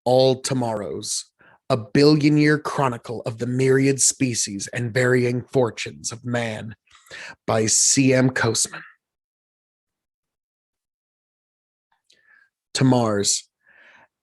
All Tomorrows, a billion-year chronicle of the myriad species and varying fortunes of man by C.M. Koseman. To Mars.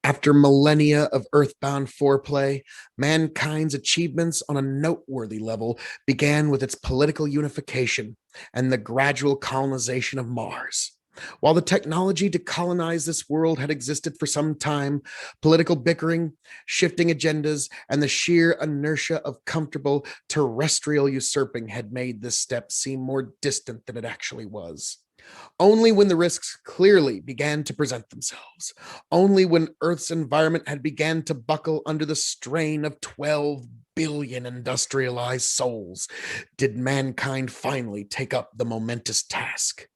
After millennia of earthbound foreplay, mankind's achievements on a noteworthy level began with its political unification and the gradual colonization of Mars. While the technology to colonize this world had existed for some time, political bickering, shifting agendas, and the sheer inertia of comfortable terrestrial usurping had made this step seem more distant than it actually was. Only when the risks clearly began to present themselves, only when Earth's environment had begun to buckle under the strain of 12 billion industrialized souls, did mankind finally take up the momentous task.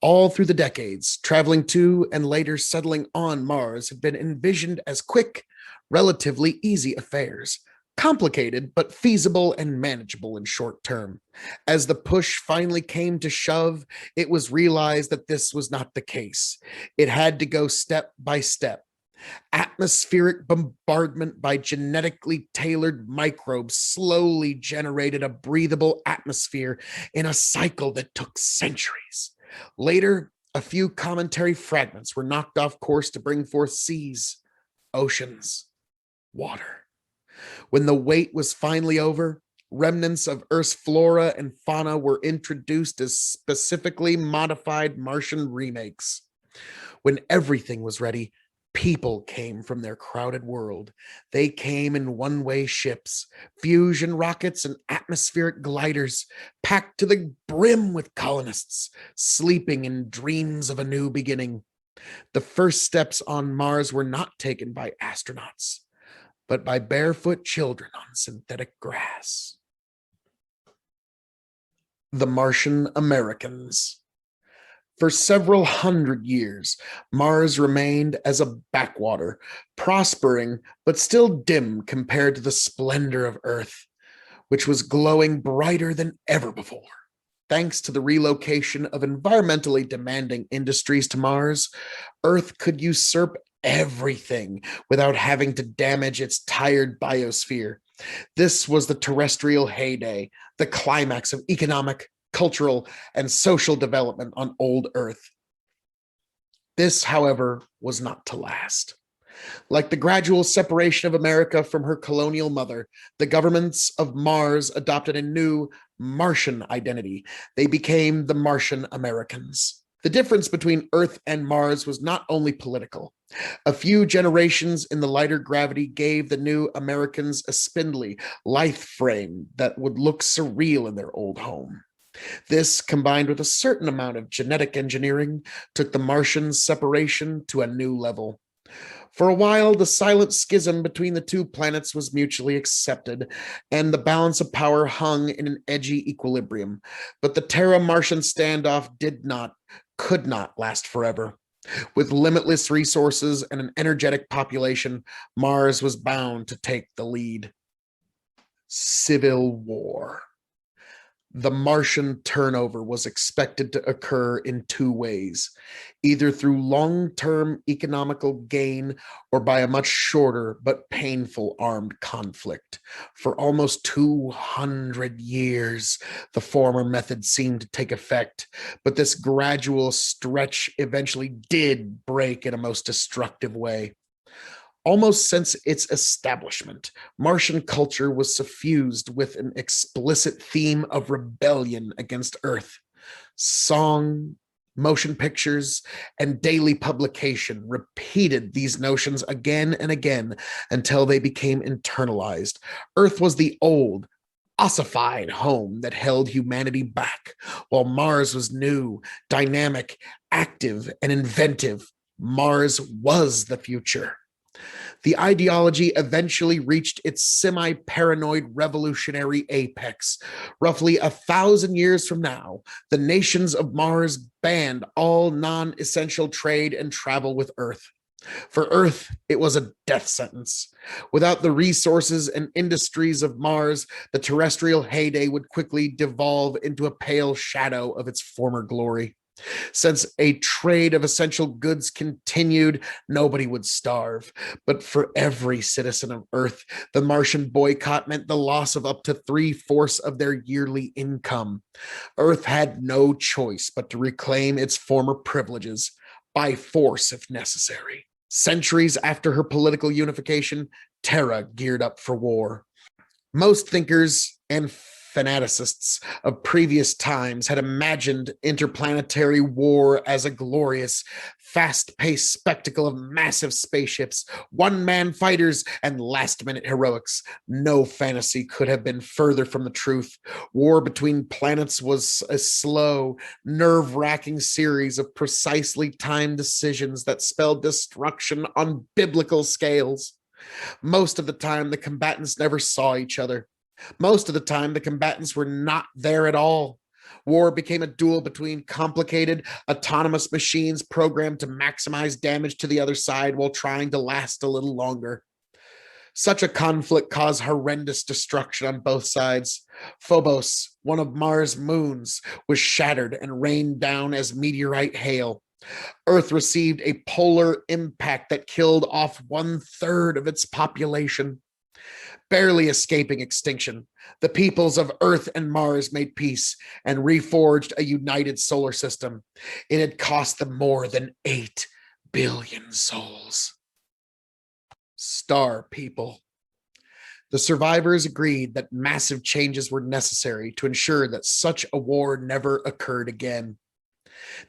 All through the decades, traveling to and later settling on Mars had been envisioned as quick, relatively easy affairs, complicated but feasible and manageable in short term. As the push finally came to shove, it was realized that this was not the case. It had to go step by step. Atmospheric bombardment by genetically tailored microbes slowly generated a breathable atmosphere in a cycle that took centuries. Later, a few cometary fragments were knocked off course to bring forth seas, oceans, water. When the wait was finally over, remnants of Earth's flora and fauna were introduced as specifically modified Martian remakes. When everything was ready, people came from their crowded world. They came in one-way ships, fusion rockets, and atmospheric gliders, packed to the brim with colonists, sleeping in dreams of a new beginning. The first steps on Mars were not taken by astronauts, but by barefoot children on synthetic grass. The Martian Americans. For several hundred years, Mars remained as a backwater, prospering but still dim compared to the splendor of Earth, which was glowing brighter than ever before. Thanks to the relocation of environmentally demanding industries to Mars, Earth could usurp everything without having to damage its tired biosphere. This was the terrestrial heyday, the climax of economic, cultural, and social development on old Earth. This, however, was not to last. Like the gradual separation of America from her colonial mother, the governments of Mars adopted a new Martian identity. They became the Martian Americans. The difference between Earth and Mars was not only political. A few generations in the lighter gravity gave the new Americans a spindly, lithe frame that would look surreal in their old home. This, combined with a certain amount of genetic engineering, took the Martians' separation to a new level. For a while, the silent schism between the two planets was mutually accepted, and the balance of power hung in an edgy equilibrium. But the Terra-Martian standoff could not last forever. With limitless resources and an energetic population, Mars was bound to take the lead. Civil War. The Martian turnover was expected to occur in two ways, either through long-term economical gain or by a much shorter but painful armed conflict. For almost 200 years, the former method seemed to take effect, but this gradual stretch eventually did break in a most destructive way. Almost since its establishment, Martian culture was suffused with an explicit theme of rebellion against Earth. Song, motion pictures, and daily publication repeated these notions again and again until they became internalized. Earth was the old, ossified home that held humanity back, while Mars was new, dynamic, active, and inventive. Mars was the future. The ideology eventually reached its semi-paranoid revolutionary apex. Roughly 1,000 years from now, the nations of Mars banned all non-essential trade and travel with Earth. For Earth, it was a death sentence. Without the resources and industries of Mars, the terrestrial heyday would quickly devolve into a pale shadow of its former glory. Since a trade of essential goods continued, nobody would starve. But for every citizen of Earth, the Martian boycott meant the loss of up to 3/4 of their yearly income. Earth had no choice but to reclaim its former privileges, by force if necessary. Centuries after her political unification, Terra geared up for war. Most thinkers and fanaticists of previous times had imagined interplanetary war as a glorious, fast-paced spectacle of massive spaceships, one-man fighters, and last-minute heroics. No fantasy could have been further from the truth. War between planets was a slow, nerve-wracking series of precisely timed decisions that spelled destruction on biblical scales. Most of the time, the combatants never saw each other. Most of the time, the combatants were not there at all. War became a duel between complicated, autonomous machines programmed to maximize damage to the other side while trying to last a little longer. Such a conflict caused horrendous destruction on both sides. Phobos, one of Mars' moons, was shattered and rained down as meteorite hail. Earth received a polar impact that killed off 1/3 of its population. Barely escaping extinction, the peoples of Earth and Mars made peace and reforged a united solar system. It had cost them more than 8 billion souls. Star people. The survivors agreed that massive changes were necessary to ensure that such a war never occurred again.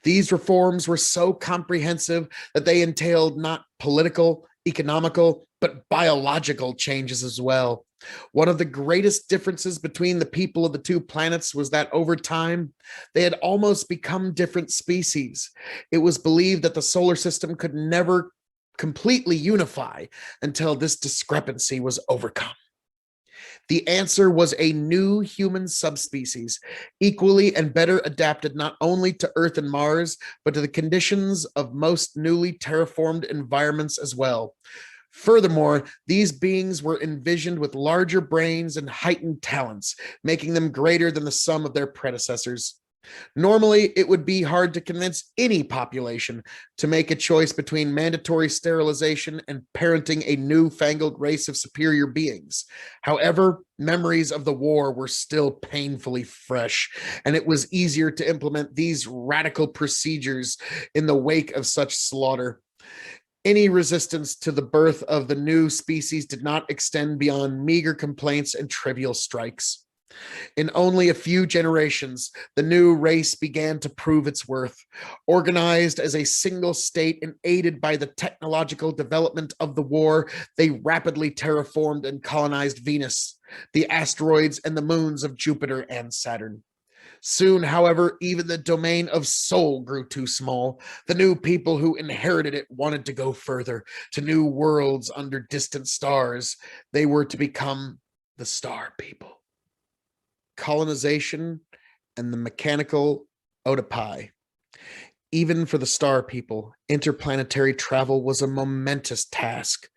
These reforms were so comprehensive that they entailed not political, economical, but biological changes as well. One of the greatest differences between the people of the two planets was that over time, they had almost become different species. It was believed that the solar system could never completely unify until this discrepancy was overcome. The answer was a new human subspecies, equally and better adapted not only to Earth and Mars, but to the conditions of most newly terraformed environments as well. Furthermore, these beings were envisioned with larger brains and heightened talents, making them greater than the sum of their predecessors. Normally, it would be hard to convince any population to make a choice between mandatory sterilization and parenting a newfangled race of superior beings. However, memories of the war were still painfully fresh, and it was easier to implement these radical procedures in the wake of such slaughter. Any resistance to the birth of the new species did not extend beyond meager complaints and trivial strikes. In only a few generations, the new race began to prove its worth. Organized as a single state and aided by the technological development of the war, they rapidly terraformed and colonized Venus, the asteroids, and the moons of Jupiter and Saturn. Soon, however, even the domain of soul grew too small. The new people who inherited it wanted to go further, to new worlds under distant stars. They were to become the star people. Colonization and the mechanical Otopi. Even for the star people, interplanetary travel was a momentous task.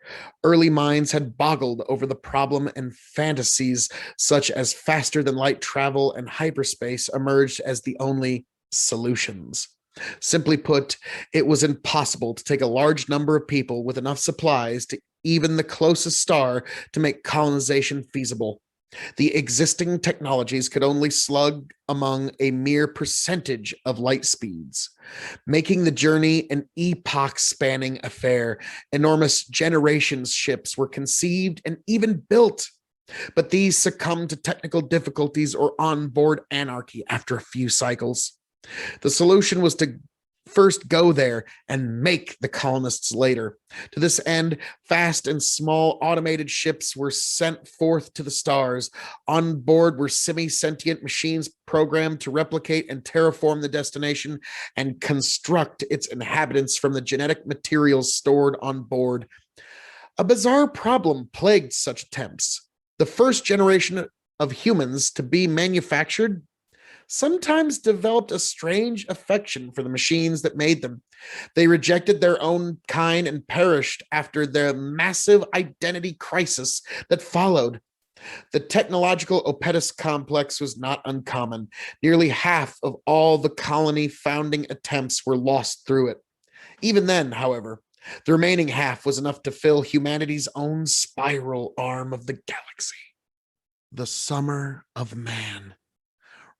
Early minds had boggled over the problem, and fantasies such as faster than light travel and hyperspace emerged as the only solutions. Simply put, it was impossible to take a large number of people with enough supplies to even the closest star to make colonization feasible. The existing technologies could only slug among a mere percentage of light speeds, making the journey an epoch-spanning affair. Enormous generations ships were conceived and even built, but these succumbed to technical difficulties or onboard anarchy after a few cycles. The solution was to first go there and make the colonists later. To this end, fast and small automated ships were sent forth to the stars. On board were semi-sentient machines programmed to replicate and terraform the destination and construct its inhabitants from the genetic materials stored on board. A bizarre problem plagued such attempts. The first generation of humans to be manufactured sometimes developed a strange affection for the machines that made them. They rejected their own kind and perished after the massive identity crisis that followed. The technological Oedipus complex was not uncommon. Nearly half of all the colony founding attempts were lost through it. Even then, however, the remaining half was enough to fill humanity's own spiral arm of the galaxy. The Summer of Man.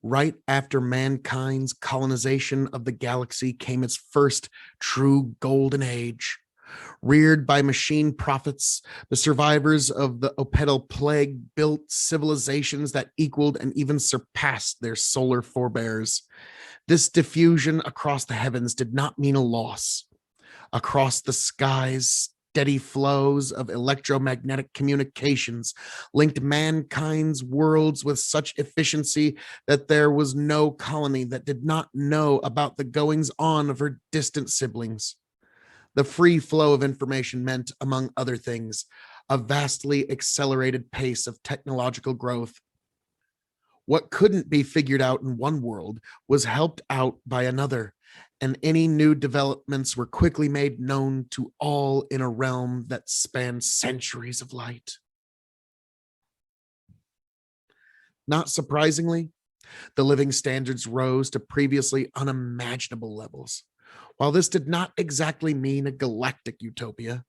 Right after mankind's colonization of the galaxy came its first true golden age. Reared by machine prophets, the survivors of the Opedal plague built civilizations that equaled and even surpassed their solar forebears. This diffusion across the heavens did not mean a loss. Across the skies, steady flows of electromagnetic communications linked mankind's worlds with such efficiency that there was no colony that did not know about the goings on of her distant siblings. The free flow of information meant, among other things, a vastly accelerated pace of technological growth. What couldn't be figured out in one world was helped out by another, and any new developments were quickly made known to all in a realm that spanned centuries of light. Not surprisingly, the living standards rose to previously unimaginable levels. While this did not exactly mean a galactic utopia,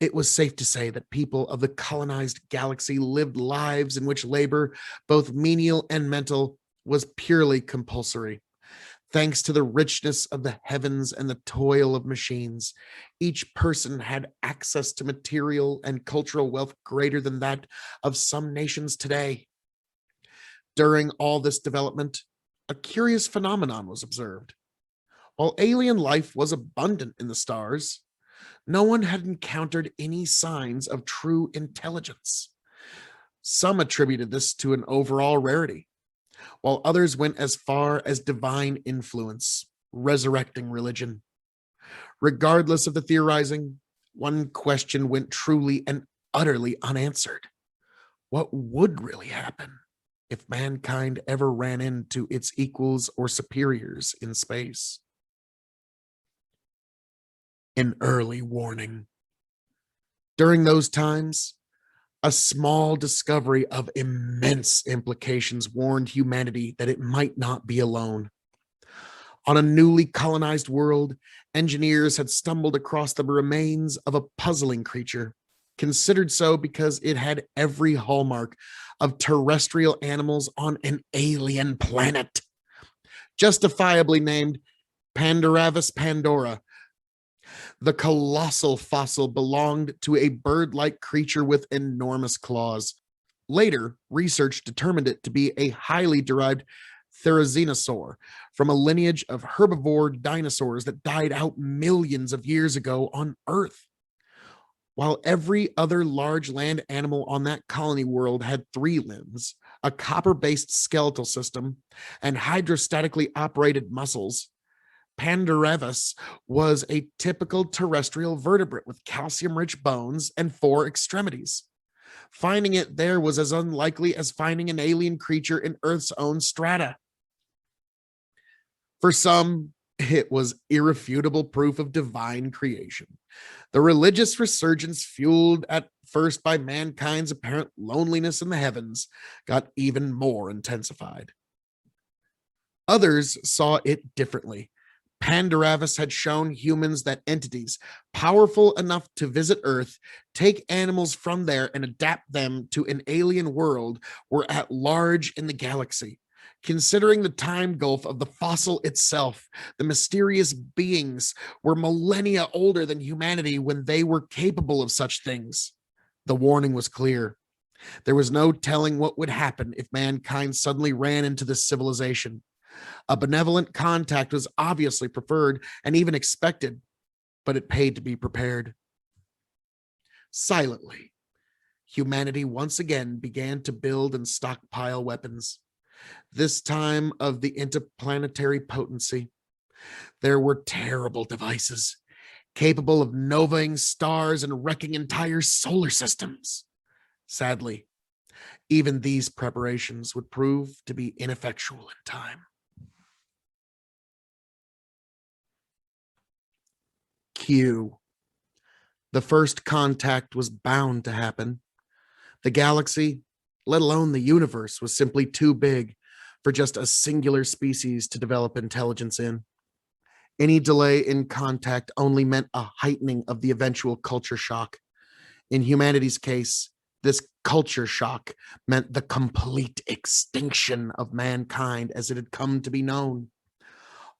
it was safe to say that people of the colonized galaxy lived lives in which labor, both menial and mental, was purely compulsory. Thanks to the richness of the heavens and the toil of machines, each person had access to material and cultural wealth greater than that of some nations today. During all this development, a curious phenomenon was observed. While alien life was abundant in the stars, no one had encountered any signs of true intelligence. Some attributed this to an overall rarity, while others went as far as divine influence, resurrecting religion. Regardless of the theorizing, one question went truly and utterly unanswered. What would really happen if mankind ever ran into its equals or superiors in space? An early warning. During those times, a small discovery of immense implications warned humanity that it might not be alone. On a newly colonized world, engineers had stumbled across the remains of a puzzling creature, considered so because it had every hallmark of terrestrial animals on an alien planet. Justifiably named Pandaravis pandora, the colossal fossil belonged to a bird-like creature with enormous claws. Later, research determined it to be a highly derived therizinosaur from a lineage of herbivore dinosaurs that died out millions of years ago on Earth. While every other large land animal on that colony world had 3 limbs, a copper-based skeletal system, and hydrostatically operated muscles, Pandaravis was a typical terrestrial vertebrate with calcium-rich bones and 4 extremities. Finding it there was as unlikely as finding an alien creature in Earth's own strata. For some, it was irrefutable proof of divine creation. The religious resurgence, fueled at first by mankind's apparent loneliness in the heavens, got even more intensified. Others saw it differently. Pandaravis had shown humans that entities powerful enough to visit Earth, take animals from there, and adapt them to an alien world were at large in the galaxy. Considering the time gulf of the fossil itself, the mysterious beings were millennia older than humanity when they were capable of such things. The warning was clear. There was no telling what would happen if mankind suddenly ran into this civilization. A benevolent contact was obviously preferred and even expected, but it paid to be prepared. Silently, humanity once again began to build and stockpile weapons, this time of the interplanetary potency. There were terrible devices, capable of novaing stars and wrecking entire solar systems. Sadly, even these preparations would prove to be ineffectual in time. Q. The first contact was bound to happen. The galaxy, let alone the universe, was simply too big for just a singular species to develop intelligence in. Any delay in contact only meant a heightening of the eventual culture shock. In humanity's case, this culture shock meant the complete extinction of mankind as it had come to be known.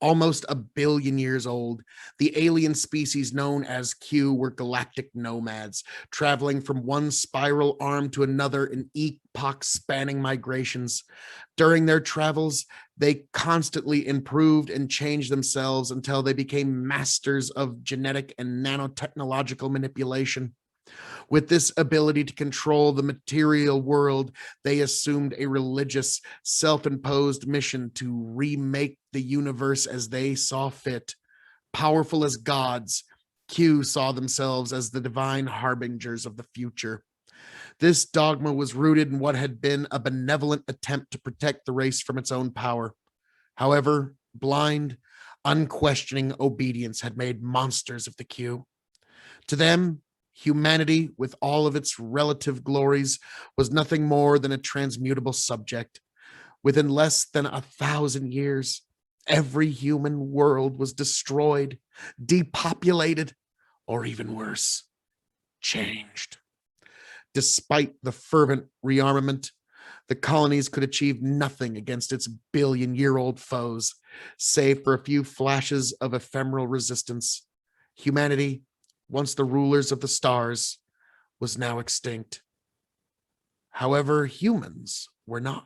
Almost a billion years old, the alien species known as Q were galactic nomads, traveling from one spiral arm to another in epoch-spanning migrations. During their travels, they constantly improved and changed themselves until they became masters of genetic and nanotechnological manipulation. With this ability to control the material world, they assumed a religious, self-imposed mission to remake the universe as they saw fit. Powerful as gods, Q saw themselves as the divine harbingers of the future. This dogma was rooted in what had been a benevolent attempt to protect the race from its own power. However, blind, unquestioning obedience had made monsters of the Q. To them, humanity, with all of its relative glories, was nothing more than a transmutable subject. Within less than 1,000 years, every human world was destroyed, depopulated, or even worse, changed. Despite the fervent rearmament, the colonies could achieve nothing against its billion-year-old foes, save for a few flashes of ephemeral resistance. Humanity, once the rulers of the stars, was now extinct. However, humans were not.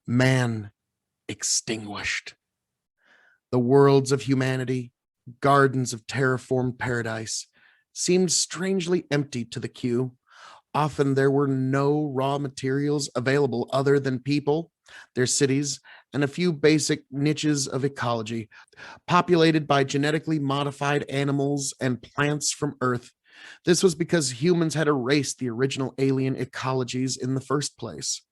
Man extinguished. The worlds of humanity, gardens of terraformed paradise, seemed strangely empty to the Q. Often there were no raw materials available other than people, their cities, and a few basic niches of ecology, populated by genetically modified animals and plants from Earth. This was because humans had erased the original alien ecologies in the first place.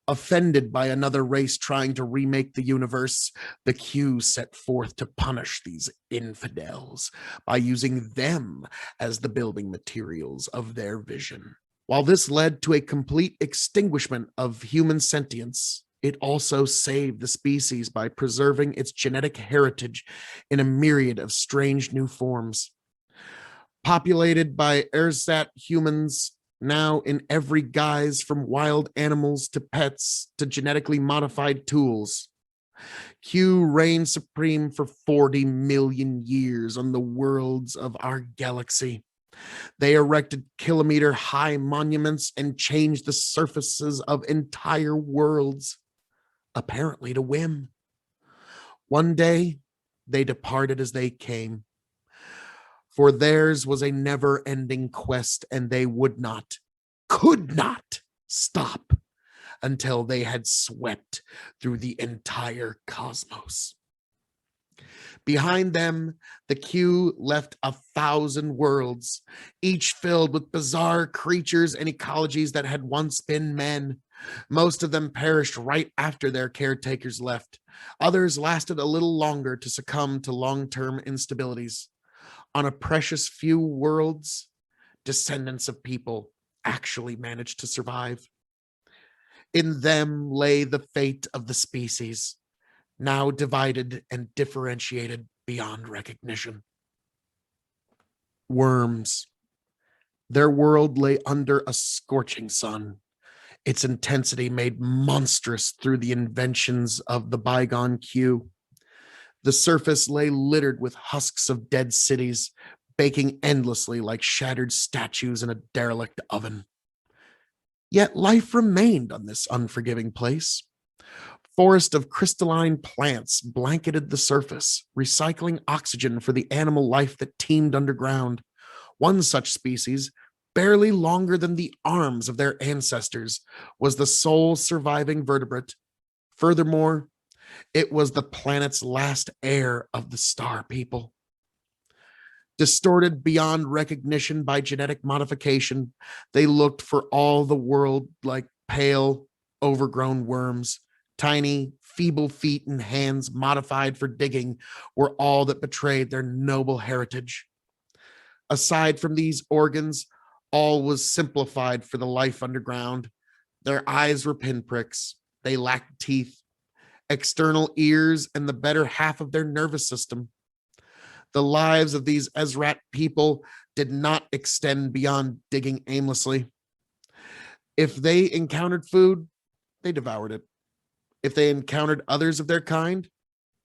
Offended by another race trying to remake the universe, the Q set forth to punish these infidels by using them as the building materials of their vision. While this led to a complete extinguishment of human sentience, it also saved the species by preserving its genetic heritage in a myriad of strange new forms. Populated by ersatz humans, now in every guise from wild animals to pets to genetically modified tools. Q reigned supreme for 40 million years on the worlds of our galaxy. They erected kilometer-high monuments and changed the surfaces of entire worlds, apparently to whim. One day, they departed as they came, for theirs was a never-ending quest, and they could not stop until they had swept through the entire cosmos. Behind them, the Q left 1,000 worlds, each filled with bizarre creatures and ecologies that had once been men. Most of them perished right after their caretakers left. Others lasted a little longer to succumb to long-term instabilities. On a precious few worlds, descendants of people actually managed to survive. In them lay the fate of the species, now divided and differentiated beyond recognition. Worms. Their world lay under a scorching sun, its intensity made monstrous through the inventions of the bygone Q. The surface lay littered with husks of dead cities, baking endlessly like shattered statues in a derelict oven. Yet life remained on this unforgiving place. Forest of crystalline plants blanketed the surface, recycling oxygen for the animal life that teemed underground. One such species, barely longer than the arms of their ancestors, was the sole surviving vertebrate. Furthermore, it was the planet's last heir of the star people. Distorted beyond recognition by genetic modification, they looked for all the world like pale, overgrown worms. Tiny, feeble feet and hands modified for digging were all that betrayed their noble heritage. Aside from these organs, All was simplified for the life underground. Their eyes were pinpricks. They lacked teeth, external ears, and the better half of their nervous system. The lives of these Ezrat people did not extend beyond digging aimlessly. If they encountered food, they devoured it. If they encountered others of their kind,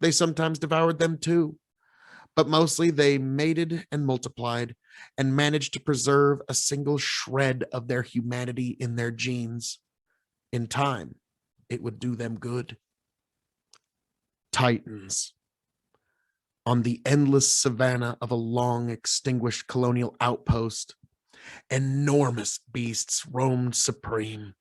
they sometimes devoured them too. But mostly they mated and multiplied and managed to preserve a single shred of their humanity in their genes. In time, it would do them good. Titans. On the endless savanna of a long extinguished colonial outpost, enormous beasts roamed supreme.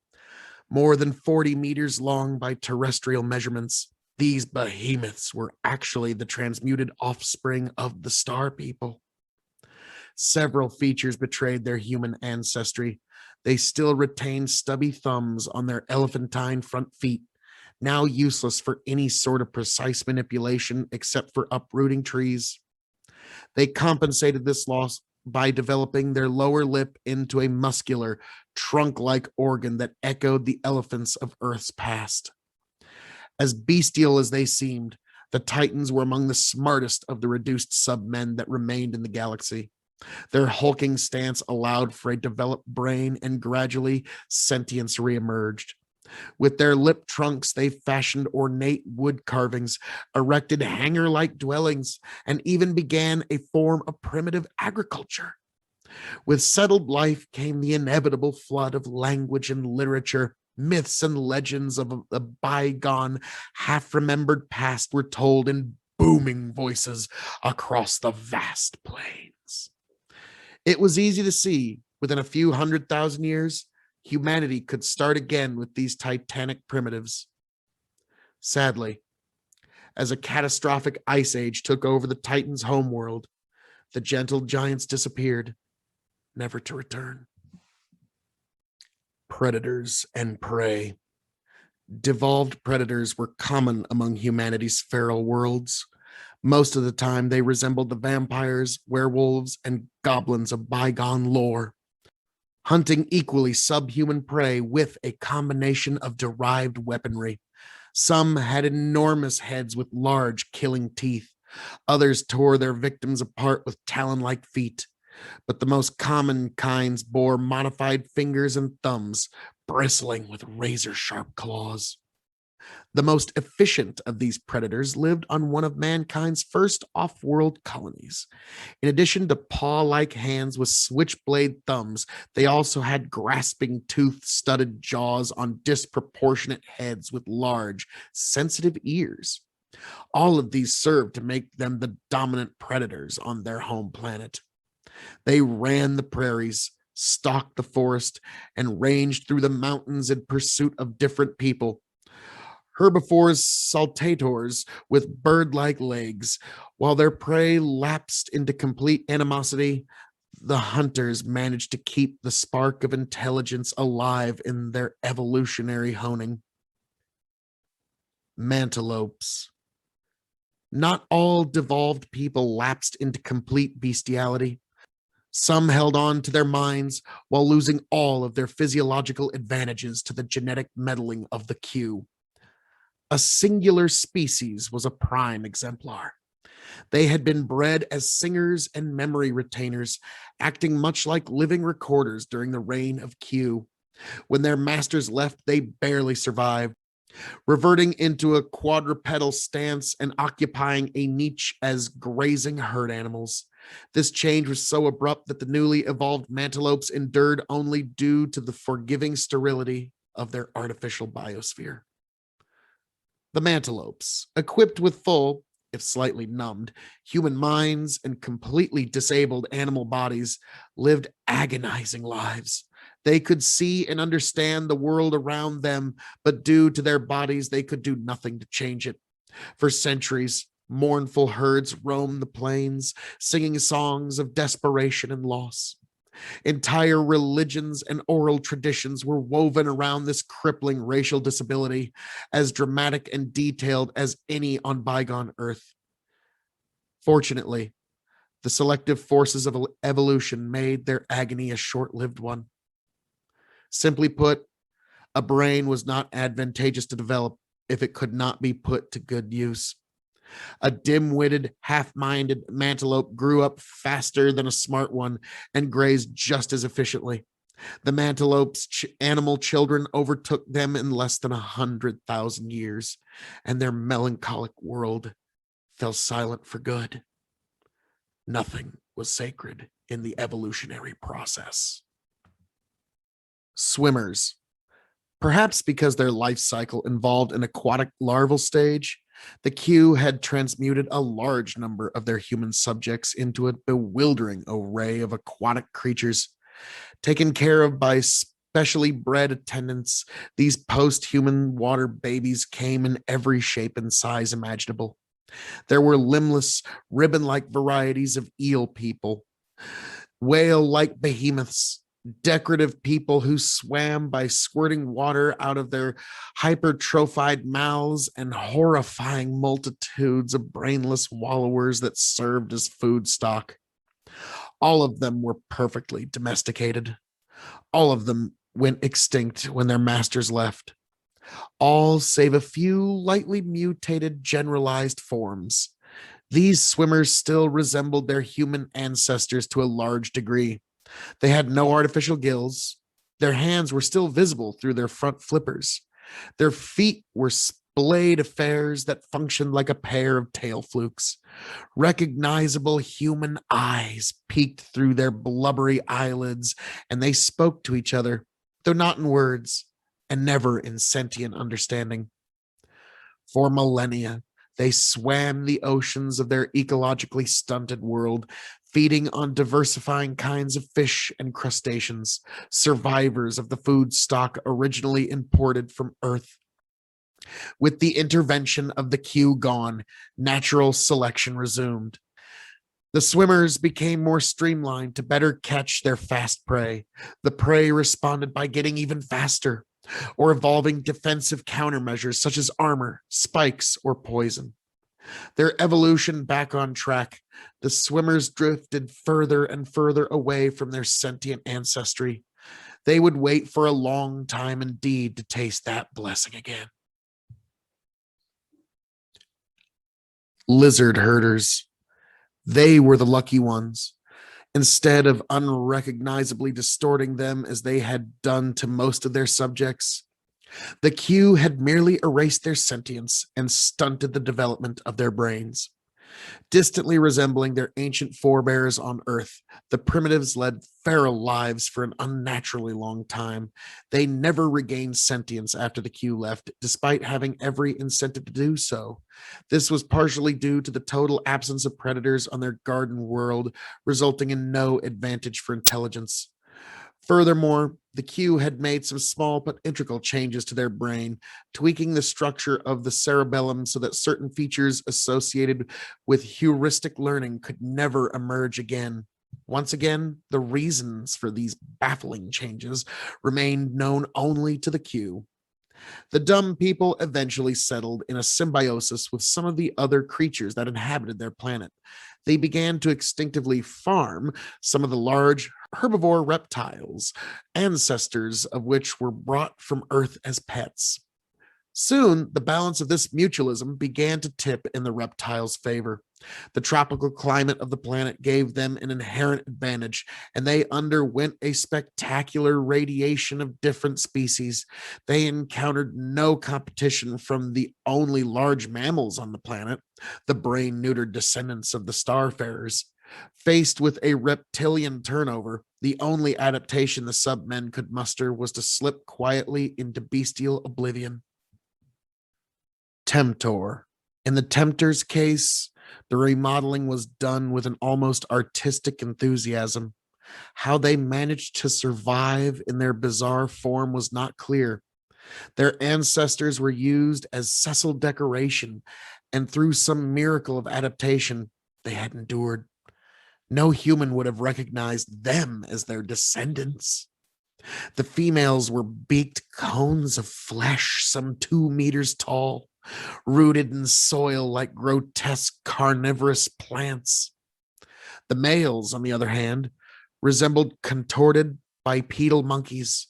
More than 40 meters long by terrestrial measurements, these behemoths were actually the transmuted offspring of the star people. Several features betrayed their human ancestry. They still retained stubby thumbs on their elephantine front feet, now useless for any sort of precise manipulation except for uprooting trees. They compensated this loss by developing their lower lip into a muscular, trunk-like organ that echoed the elephants of Earth's past. As bestial as they seemed, the Titans were among the smartest of the reduced sub-men that remained in the galaxy. Their hulking stance allowed for a developed brain, and gradually sentience reemerged. With their lip trunks, they fashioned ornate wood carvings, erected hangar-like dwellings, and even began a form of primitive agriculture. With settled life came the inevitable flood of language and literature. Myths and legends of a bygone, half-remembered past were told in booming voices across the vast plains. It was easy to see, within a few 100,000 years, humanity could start again with these titanic primitives. Sadly, as a catastrophic ice age took over the Titans' homeworld, the gentle giants disappeared, never to return. Predators and prey. Devolved predators were common among humanity's feral worlds. Most of the time, they resembled the vampires, werewolves, and goblins of bygone lore, hunting equally subhuman prey with a combination of derived weaponry. Some had enormous heads with large, killing teeth. Others tore their victims apart with talon-like feet. But the most common kinds bore modified fingers and thumbs, bristling with razor-sharp claws. The most efficient of these predators lived on one of mankind's first off-world colonies. In addition to paw-like hands with switchblade thumbs, they also had grasping tooth-studded jaws on disproportionate heads with large, sensitive ears. All of these served to make them the dominant predators on their home planet. They ran the prairies, stalked the forest, and ranged through the mountains in pursuit of different people. Herbivores, saltators with bird-like legs. While their prey lapsed into complete animosity, the hunters managed to keep the spark of intelligence alive in their evolutionary honing. Mantelopes. Not all devolved people lapsed into complete bestiality. Some held on to their minds while losing all of their physiological advantages to the genetic meddling of the Q. A singular species was a prime exemplar. They had been bred as singers and memory retainers, acting much like living recorders during the reign of Q. When their masters left, they barely survived, reverting into a quadrupedal stance and occupying a niche as grazing herd animals. This change was so abrupt that the newly evolved mantelopes endured only due to the forgiving sterility of their artificial biosphere. The mantelopes, equipped with full, if slightly numbed, human minds and completely disabled animal bodies, lived agonizing lives. They could see and understand the world around them, but due to their bodies, they could do nothing to change it. For centuries, mournful herds roamed the plains, singing songs of desperation and loss. Entire religions and oral traditions were woven around this crippling racial disability, as dramatic and detailed as any on bygone Earth. Fortunately, The selective forces of evolution made their agony a short-lived one. Simply put, a brain was not advantageous to develop if it could not be put to good use. A dim-witted, half-minded Mantelope grew up faster than a smart one and grazed just as efficiently. The Mantelope's animal children overtook them in less than 100,000 years, and their melancholic world fell silent for good. Nothing was sacred in the evolutionary process. Swimmers. Perhaps because their life cycle involved an aquatic larval stage, the Q had transmuted a large number of their human subjects into a bewildering array of aquatic creatures. Taken care of by specially bred attendants, these post-human water babies came in every shape and size imaginable. There were limbless, ribbon-like varieties of eel people, whale-like behemoths, decorative people who swam by squirting water out of their hypertrophied mouths, and horrifying multitudes of brainless wallowers that served as food stock. All of them were perfectly domesticated. All of them went extinct when their masters left. All save a few lightly mutated generalized forms. These swimmers still resembled their human ancestors to a large degree. They had no artificial gills. Their hands were still visible through their front flippers. Their feet were splayed affairs that functioned like a pair of tail flukes. Recognizable human eyes peeked through their blubbery eyelids, and they spoke to each other, though not in words, and never in sentient understanding. For millennia, they swam the oceans of their ecologically stunted world, feeding on diversifying kinds of fish and crustaceans, survivors of the food stock originally imported from Earth. With the intervention of the Q gone, natural selection resumed. The swimmers became more streamlined to better catch their fast prey. The prey responded by getting even faster, or evolving defensive countermeasures such as armor, spikes, or poison. Their evolution back on track, the swimmers drifted further and further away from their sentient ancestry. They would wait for a long time indeed to taste that blessing again. Lizard herders. They were the lucky ones. Instead of unrecognizably distorting them as they had done to most of their subjects, the Q had merely erased their sentience and stunted the development of their brains. Distantly resembling their ancient forebears on Earth, the primitives led feral lives for an unnaturally long time. They never regained sentience after the Q left, despite having every incentive to do so. This was partially due to the total absence of predators on their garden world, resulting in no advantage for intelligence. Furthermore, the Q had made some small but integral changes to their brain, tweaking the structure of the cerebellum so that certain features associated with heuristic learning could never emerge again. Once again, the reasons for these baffling changes remained known only to the Q. The dumb people eventually settled in a symbiosis with some of the other creatures that inhabited their planet. They began to instinctively farm some of the large herbivore reptiles, ancestors of which were brought from Earth as pets. Soon, the balance of this mutualism began to tip in the reptiles' favor. The tropical climate of the planet gave them an inherent advantage, and they underwent a spectacular radiation of different species. They encountered no competition from the only large mammals on the planet, the brain-neutered descendants of the starfarers. Faced with a reptilian turnover, the only adaptation the submen could muster was to slip quietly into bestial oblivion. Temptor. In the temptor's case, the remodeling was done with an almost artistic enthusiasm. How they managed to survive in their bizarre form was not clear. Their ancestors were used as sessile decoration, and through some miracle of adaptation, they had endured. No human would have recognized them as their descendants. The females were beaked cones of flesh some 2 meters tall, rooted in soil like grotesque carnivorous plants. The males, on the other hand, resembled contorted bipedal monkeys.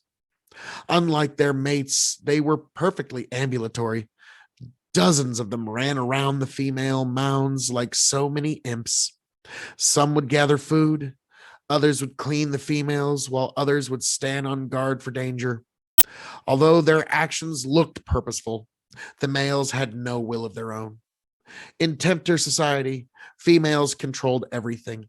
Unlike their mates, they were perfectly ambulatory. Dozens of them ran around the female mounds like so many imps. Some would gather food, others would clean the females, while others would stand on guard for danger. Although their actions looked purposeful, the males had no will of their own. In tempter society, females controlled everything.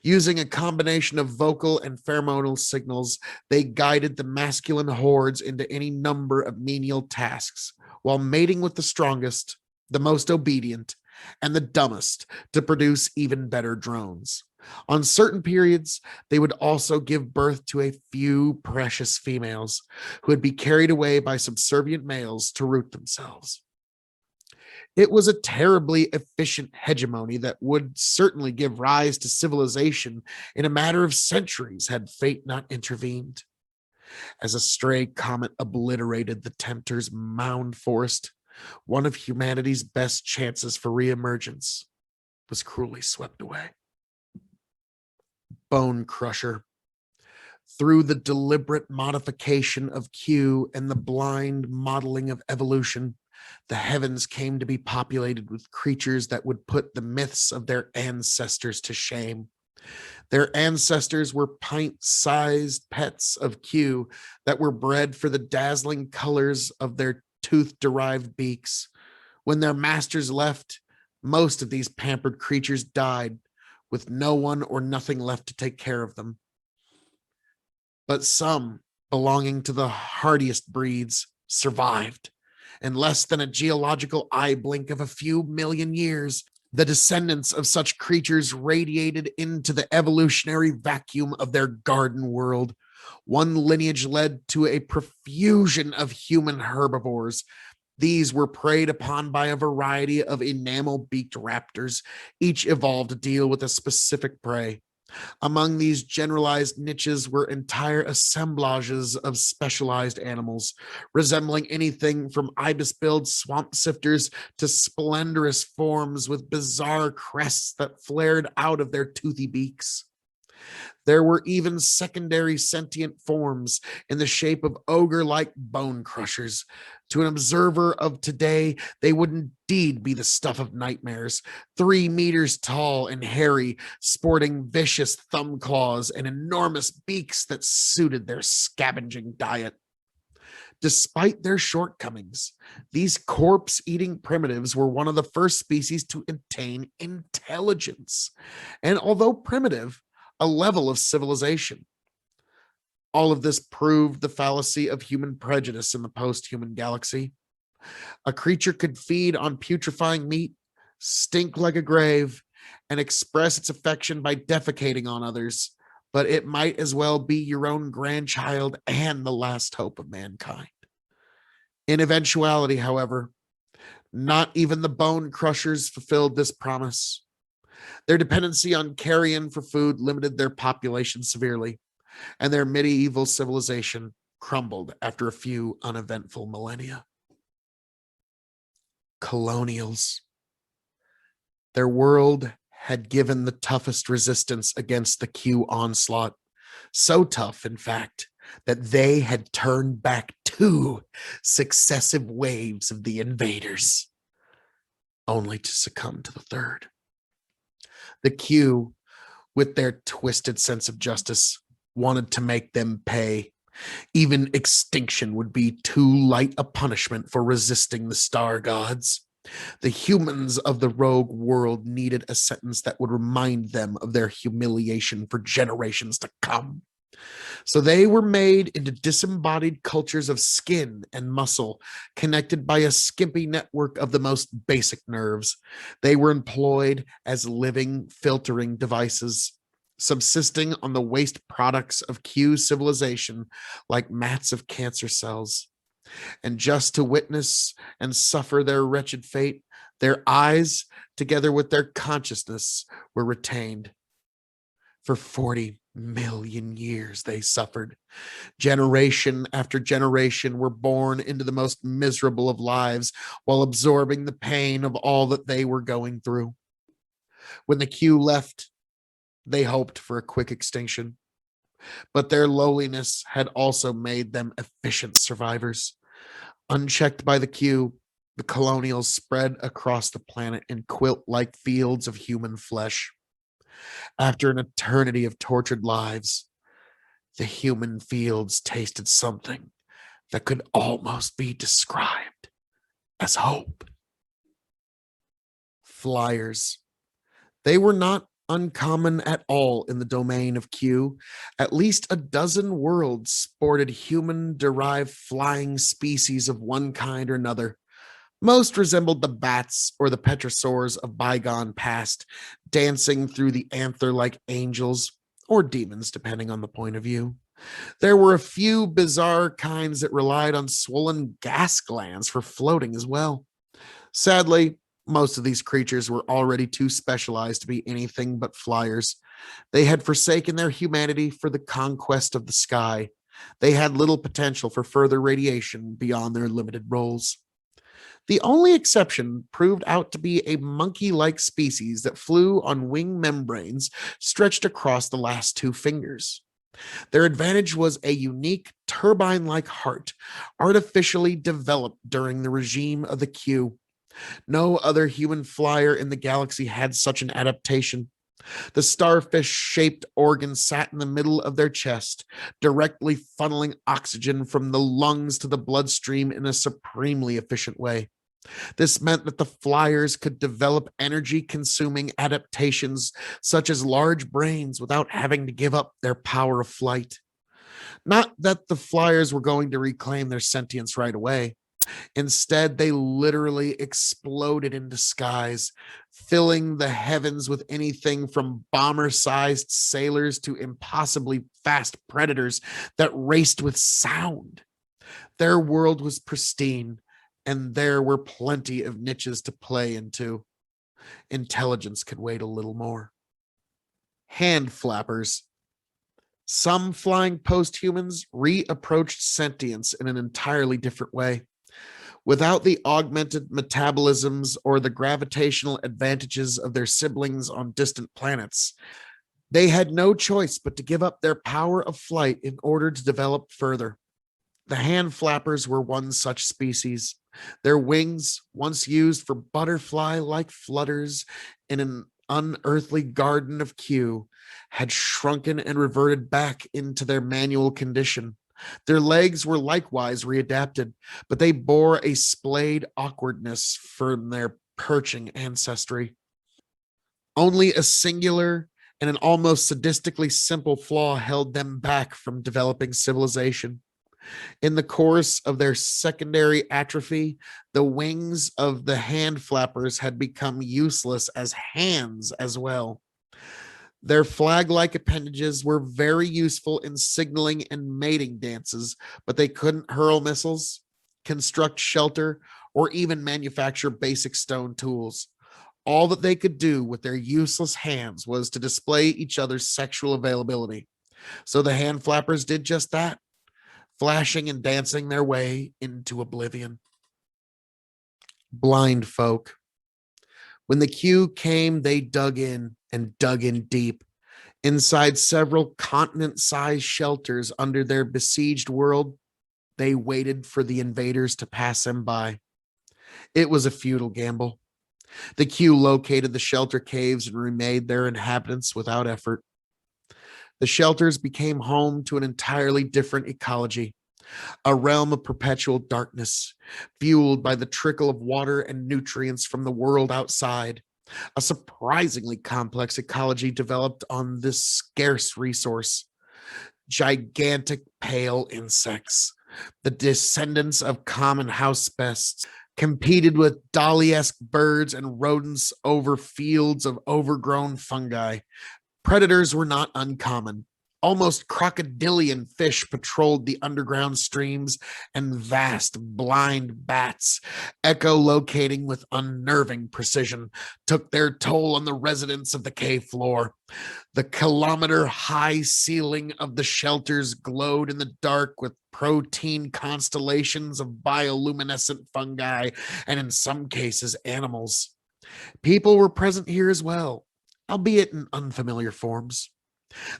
Using a combination of vocal and pheromonal signals, they guided the masculine hordes into any number of menial tasks, while mating with the strongest, the most obedient, and the dumbest to produce even better drones. On certain periods, they would also give birth to a few precious females who would be carried away by subservient males to root themselves. It was a terribly efficient hegemony that would certainly give rise to civilization in a matter of centuries had fate not intervened. As a stray comet obliterated the tempter's mound forest, one of humanity's best chances for reemergence was cruelly swept away. Bone Crusher. Through the deliberate modification of Q and the blind modeling of evolution, the heavens came to be populated with creatures that would put the myths of their ancestors to shame. Their ancestors were pint-sized pets of Q that were bred for the dazzling colors of their tooth-derived beaks. When their masters left, most of these pampered creatures died, with no one or nothing left to take care of them. But some, belonging to the hardiest breeds, survived. In less than a geological eye blink of a few million years, the descendants of such creatures radiated into the evolutionary vacuum of their garden world. One lineage led to a profusion of human herbivores. These were preyed upon by a variety of enamel-beaked raptors, each evolved to deal with a specific prey. Among these generalized niches were entire assemblages of specialized animals, resembling anything from ibis-billed swamp sifters to splendorous forms with bizarre crests that flared out of their toothy beaks. There were even secondary sentient forms in the shape of ogre-like bone crushers. To an observer of today, they would indeed be the stuff of nightmares, 3 meters tall and hairy, sporting vicious thumb claws and enormous beaks that suited their scavenging diet. Despite their shortcomings, these corpse-eating primitives were one of the first species to attain intelligence, and although primitive, a level of civilization. All of this proved the fallacy of human prejudice in the post-human galaxy. A creature could feed on putrefying meat, stink like a grave, and express its affection by defecating on others, but it might as well be your own grandchild and the last hope of mankind. In eventuality, however, not even the bone crushers fulfilled this promise. Their dependency on carrion for food limited their population severely, and their medieval civilization crumbled after a few uneventful millennia. Colonials. Their world had given the toughest resistance against the Q onslaught, so tough, in fact, that they had turned back 2 successive waves of the invaders, only to succumb to the third. The Q, with their twisted sense of justice, wanted to make them pay. Even extinction would be too light a punishment for resisting the star gods. The humans of the rogue world needed a sentence that would remind them of their humiliation for generations to come. So they were made into disembodied cultures of skin and muscle, connected by a skimpy network of the most basic nerves. They were employed as living filtering devices, subsisting on the waste products of Q civilization like mats of cancer cells. And just to witness and suffer their wretched fate, their eyes, together with their consciousness, were retained. For 40 million years they suffered. Generation after generation were born into the most miserable of lives while absorbing the pain of all that they were going through. When the Q left, They hoped for a quick extinction, but their lowliness had also made them efficient survivors. Unchecked by the Q, the colonials spread across the planet in quilt-like fields of human flesh. After an eternity of tortured lives, the human fields tasted something that could almost be described as hope. Flyers. They were not uncommon at all in the domain of Q. At least a dozen worlds sported human-derived flying species of one kind or another. Most resembled the bats or the petrosaurs of bygone past, dancing through the anther like angels or demons, depending on the point of view. There were a few bizarre kinds that relied on swollen gas glands for floating as well. Sadly, most of these creatures were already too specialized to be anything but flyers. They had forsaken their humanity for the conquest of the sky. They had little potential for further radiation beyond their limited roles. The only exception proved out to be a monkey-like species that flew on wing membranes stretched across the last two fingers. Their advantage was a unique turbine-like heart, artificially developed during the regime of the Q. No other human flyer in the galaxy had such an adaptation. The starfish-shaped organ sat in the middle of their chest, directly funneling oxygen from the lungs to the bloodstream in a supremely efficient way. This meant that the flyers could develop energy-consuming adaptations such as large brains without having to give up their power of flight. Not that the flyers were going to reclaim their sentience right away. Instead, they literally exploded into skies, filling the heavens with anything from bomber-sized sailors to impossibly fast predators that raced with sound. Their world was pristine, and there were plenty of niches to play into. Intelligence could wait a little more. Hand flappers. Some flying post-humans reapproached sentience in an entirely different way. Without the augmented metabolisms or the gravitational advantages of their siblings on distant planets, they had no choice but to give up their power of flight in order to develop further. The hand flappers were one such species. Their wings, once used for butterfly-like flutters in an unearthly garden of Q, had shrunken and reverted back into their manual condition. Their legs were likewise readapted, but they bore a splayed awkwardness from their perching ancestry. Only a singular and an almost sadistically simple flaw held them back from developing civilization. In the course of their secondary atrophy, the wings of the hand flappers had become useless as hands as well. Their flag-like appendages were very useful in signaling and mating dances, but they couldn't hurl missiles, construct shelter, or even manufacture basic stone tools. All that they could do with their useless hands was to display each other's sexual availability. So the hand flappers did just that, flashing and dancing their way into oblivion. Blind folk. When the Q came, they dug in and dug in deep. Inside several continent-sized shelters under their besieged world, they waited for the invaders to pass them by. It was a futile gamble. The Q located the shelter caves and remade their inhabitants without effort. The shelters became home to an entirely different ecology, a realm of perpetual darkness, fueled by the trickle of water and nutrients from the world outside. A surprisingly complex ecology developed on this scarce resource. Gigantic pale insects, the descendants of common house pests, competed with dolly-esque birds and rodents over fields of overgrown fungi. Predators were not uncommon. Almost crocodilian fish patrolled the underground streams, and vast blind bats, echolocating with unnerving precision, took their toll on the residents of the cave floor. The kilometer-high ceiling of the shelters glowed in the dark with protein constellations of bioluminescent fungi, and in some cases, animals. People were present here as well. albeit in unfamiliar forms.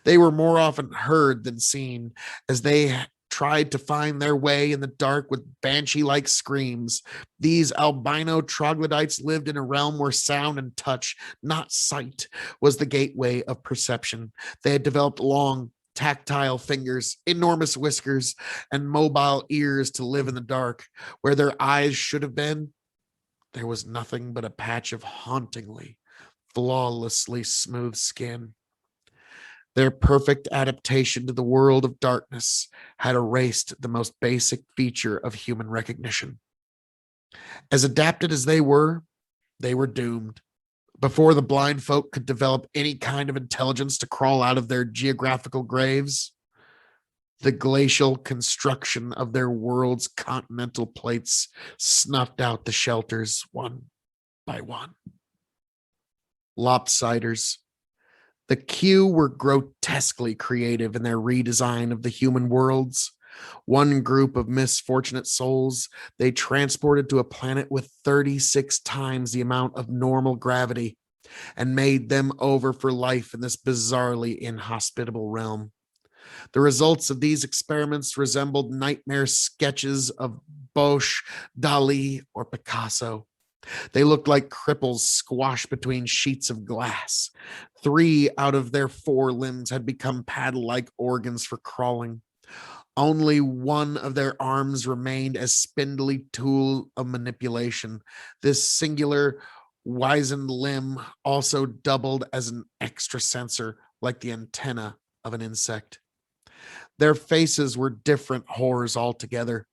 They were more often heard than seen, as they tried to find their way in the dark with banshee-like screams. These albino troglodytes lived in a realm where sound and touch, not sight, was the gateway of perception. They had developed long, tactile fingers, enormous whiskers, and mobile ears to live in the dark. Where their eyes should have been, there was nothing but a patch of hauntingly, flawlessly smooth skin. Their perfect adaptation to the world of darkness had erased the most basic feature of human recognition. As adapted as they were doomed. Before the blind folk could develop any kind of intelligence to crawl out of their geographical graves, the glacial construction of their world's continental plates snuffed out the shelters one by one. Lopsiders. The Q were grotesquely creative in their redesign of the human worlds. One group of misfortunate souls they transported to a planet with 36 times the amount of normal gravity and made them over for life in this bizarrely inhospitable realm. The results of these experiments resembled nightmare sketches of Bosch, Dali, or Picasso. They looked like cripples squashed between sheets of glass. 3 out of their 4 limbs had become paddle-like organs for crawling. Only one of their arms remained as spindly tool of manipulation. This singular wizened limb also doubled as an extra sensor, like the antenna of an insect. Their faces were different horrors altogether,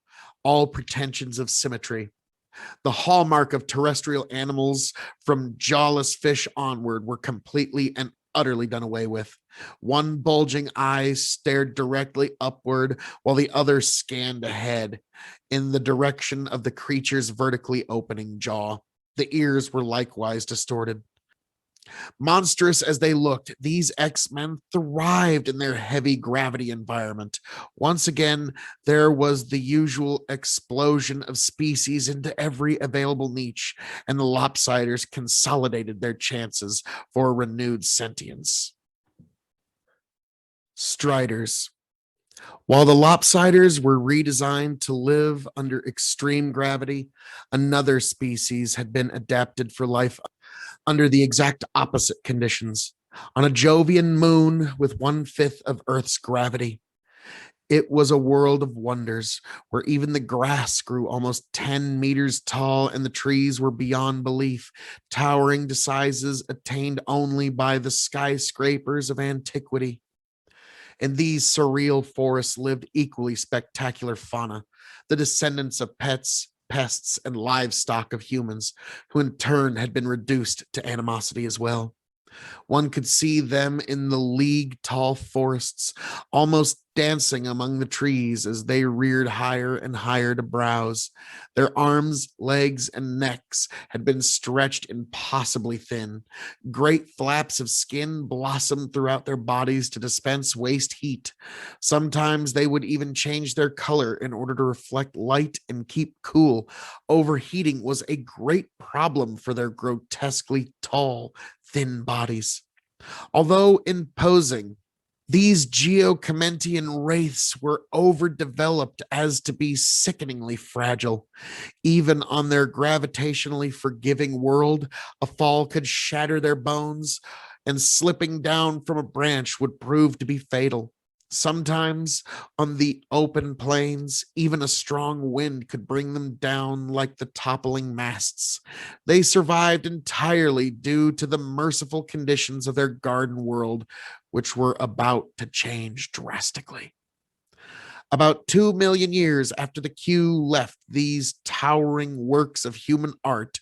all pretensions of symmetry. The hallmark of terrestrial animals from jawless fish onward were completely and utterly done away with. One bulging eye stared directly upward, while the other scanned ahead in the direction of the creature's vertically opening jaw. The ears were likewise distorted. Monstrous as they looked, these X-Men thrived in their heavy gravity environment. Once again, there was the usual explosion of species into every available niche, and the lopsiders consolidated their chances for renewed sentience. Striders. While the lopsiders were redesigned to live under extreme gravity, another species had been adapted for life under the exact opposite conditions, on a Jovian moon with 1/5 of Earth's gravity. It was a world of wonders where even the grass grew almost 10 meters tall and the trees were beyond belief, towering to sizes attained only by the skyscrapers of antiquity. In these surreal forests lived equally spectacular fauna, the descendants of pets, pests, and livestock of humans, who in turn had been reduced to animosity as well. One could see them in the league-tall forests, almost dancing among the trees as they reared higher and higher to browse. Their arms, legs, and necks had been stretched impossibly thin. Great flaps of skin blossomed throughout their bodies to dispense waste heat. Sometimes they would even change their color in order to reflect light and keep cool. Overheating was a great problem for their grotesquely tall, thin bodies. Although imposing, these Geocomentian wraiths were overdeveloped as to be sickeningly fragile. Even on their gravitationally forgiving world, a fall could shatter their bones, and slipping down from a branch would prove to be fatal. Sometimes on the open plains, even a strong wind could bring them down like the toppling masts. They survived entirely due to the merciful conditions of their garden world, which were about to change drastically. About 2 million years after the Q left these towering works of human art,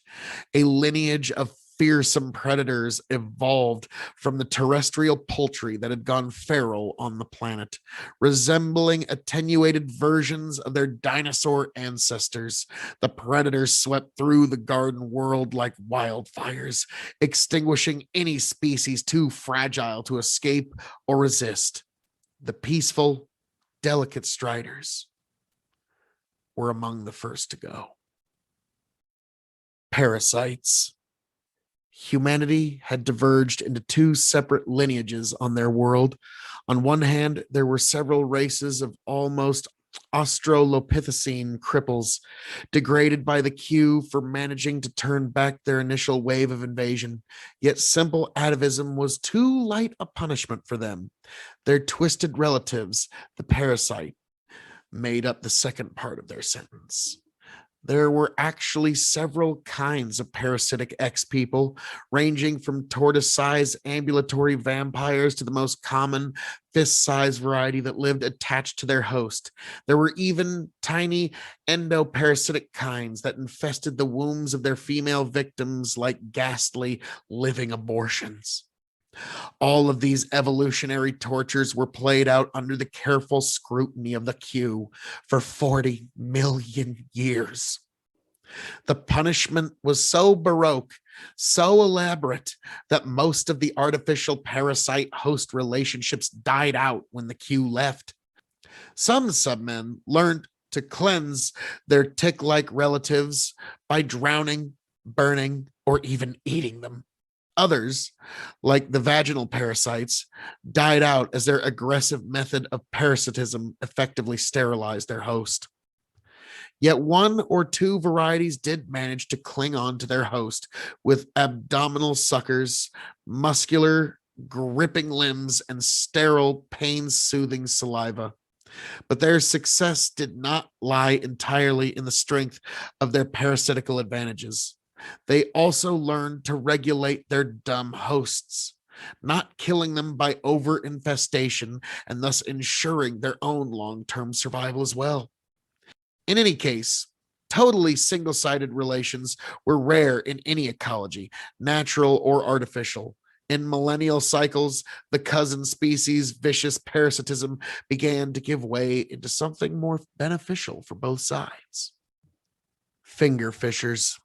a lineage of fearsome predators evolved from the terrestrial poultry that had gone feral on the planet, resembling attenuated versions of their dinosaur ancestors. The predators swept through the garden world like wildfires, extinguishing any species too fragile to escape or resist. The peaceful, delicate striders were among the first to go. Parasites. Humanity had diverged into two separate lineages on their world. On one hand, there were several races of almost Australopithecine cripples, degraded by the Q for managing to turn back their initial wave of invasion. Yet simple atavism was too light a punishment for them. Their twisted relatives, the parasite, made up the second part of their sentence. There were actually several kinds of parasitic X people, ranging from tortoise-sized ambulatory vampires to the most common fist-sized variety that lived attached to their host. There were even tiny endoparasitic kinds that infested the wombs of their female victims like ghastly living abortions. All of these evolutionary tortures were played out under the careful scrutiny of the Q for 40 million years. The punishment was so baroque, so elaborate, that most of the artificial parasite host relationships died out when the Q left. Some submen learned to cleanse their tick-like relatives by drowning, burning, or even eating them. Others, like the vaginal parasites, died out as their aggressive method of parasitism effectively sterilized their host. Yet one or two varieties did manage to cling on to their host with abdominal suckers, muscular, gripping limbs, and sterile, pain-soothing saliva. But their success did not lie entirely in the strength of their parasitical advantages. They also learned to regulate their dumb hosts, not killing them by over-infestation and thus ensuring their own long-term survival as well. In any case, totally single-sided relations were rare in any ecology, natural or artificial. In millennial cycles, the cousin species' vicious parasitism began to give way into something more beneficial for both sides. Finger fishers.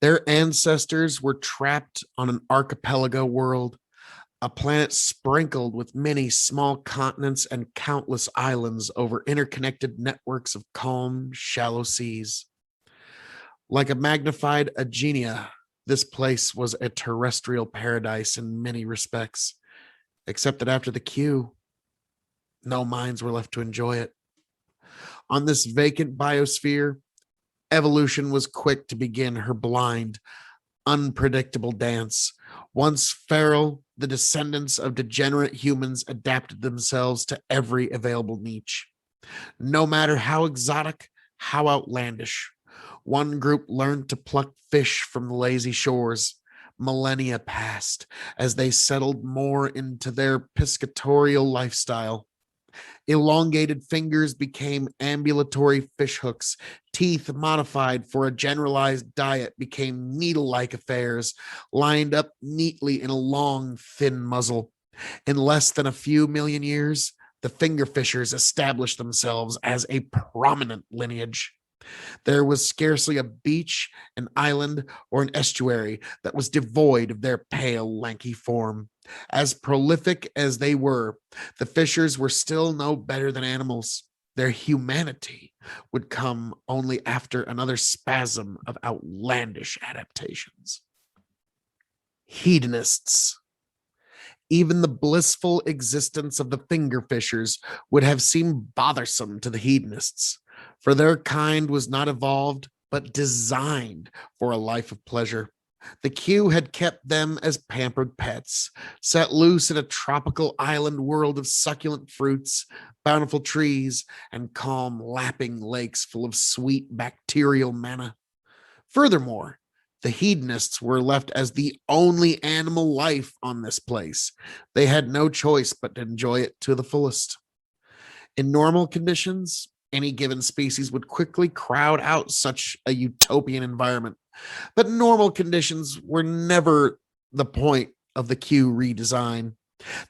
Their ancestors were trapped on an archipelago world, a planet sprinkled with many small continents and countless islands over interconnected networks of calm, shallow seas. Like a magnified Aegina, this place was a terrestrial paradise in many respects, except that after the Q, no minds were left to enjoy it. On this vacant biosphere, evolution was quick to begin her blind, unpredictable dance. Once feral, the descendants of degenerate humans adapted themselves to every available niche. No matter how exotic, how outlandish. One group learned to pluck fish from the lazy shores. Millennia passed as they settled more into their piscatorial lifestyle. Elongated fingers became ambulatory fishhooks. Teeth modified for a generalized diet became needle-like affairs, lined up neatly in a long, thin muzzle. In less than a few million years, the finger fishers established themselves as a prominent lineage. There was scarcely a beach, an island, or an estuary that was devoid of their pale, lanky form. As prolific as they were, the fishers were still no better than animals. Their humanity would come only after another spasm of outlandish adaptations. Hedonists. Even the blissful existence of the finger fishers would have seemed bothersome to the hedonists, for their kind was not evolved, but designed for a life of pleasure. The Q had kept them as pampered pets, set loose in a tropical island world of succulent fruits, bountiful trees, and calm, lapping lakes full of sweet bacterial manna. Furthermore, the hedonists were left as the only animal life on this place. They had no choice but to enjoy it to the fullest. In normal conditions, any given species would quickly crowd out such a utopian environment. But normal conditions were never the point of the Q redesign.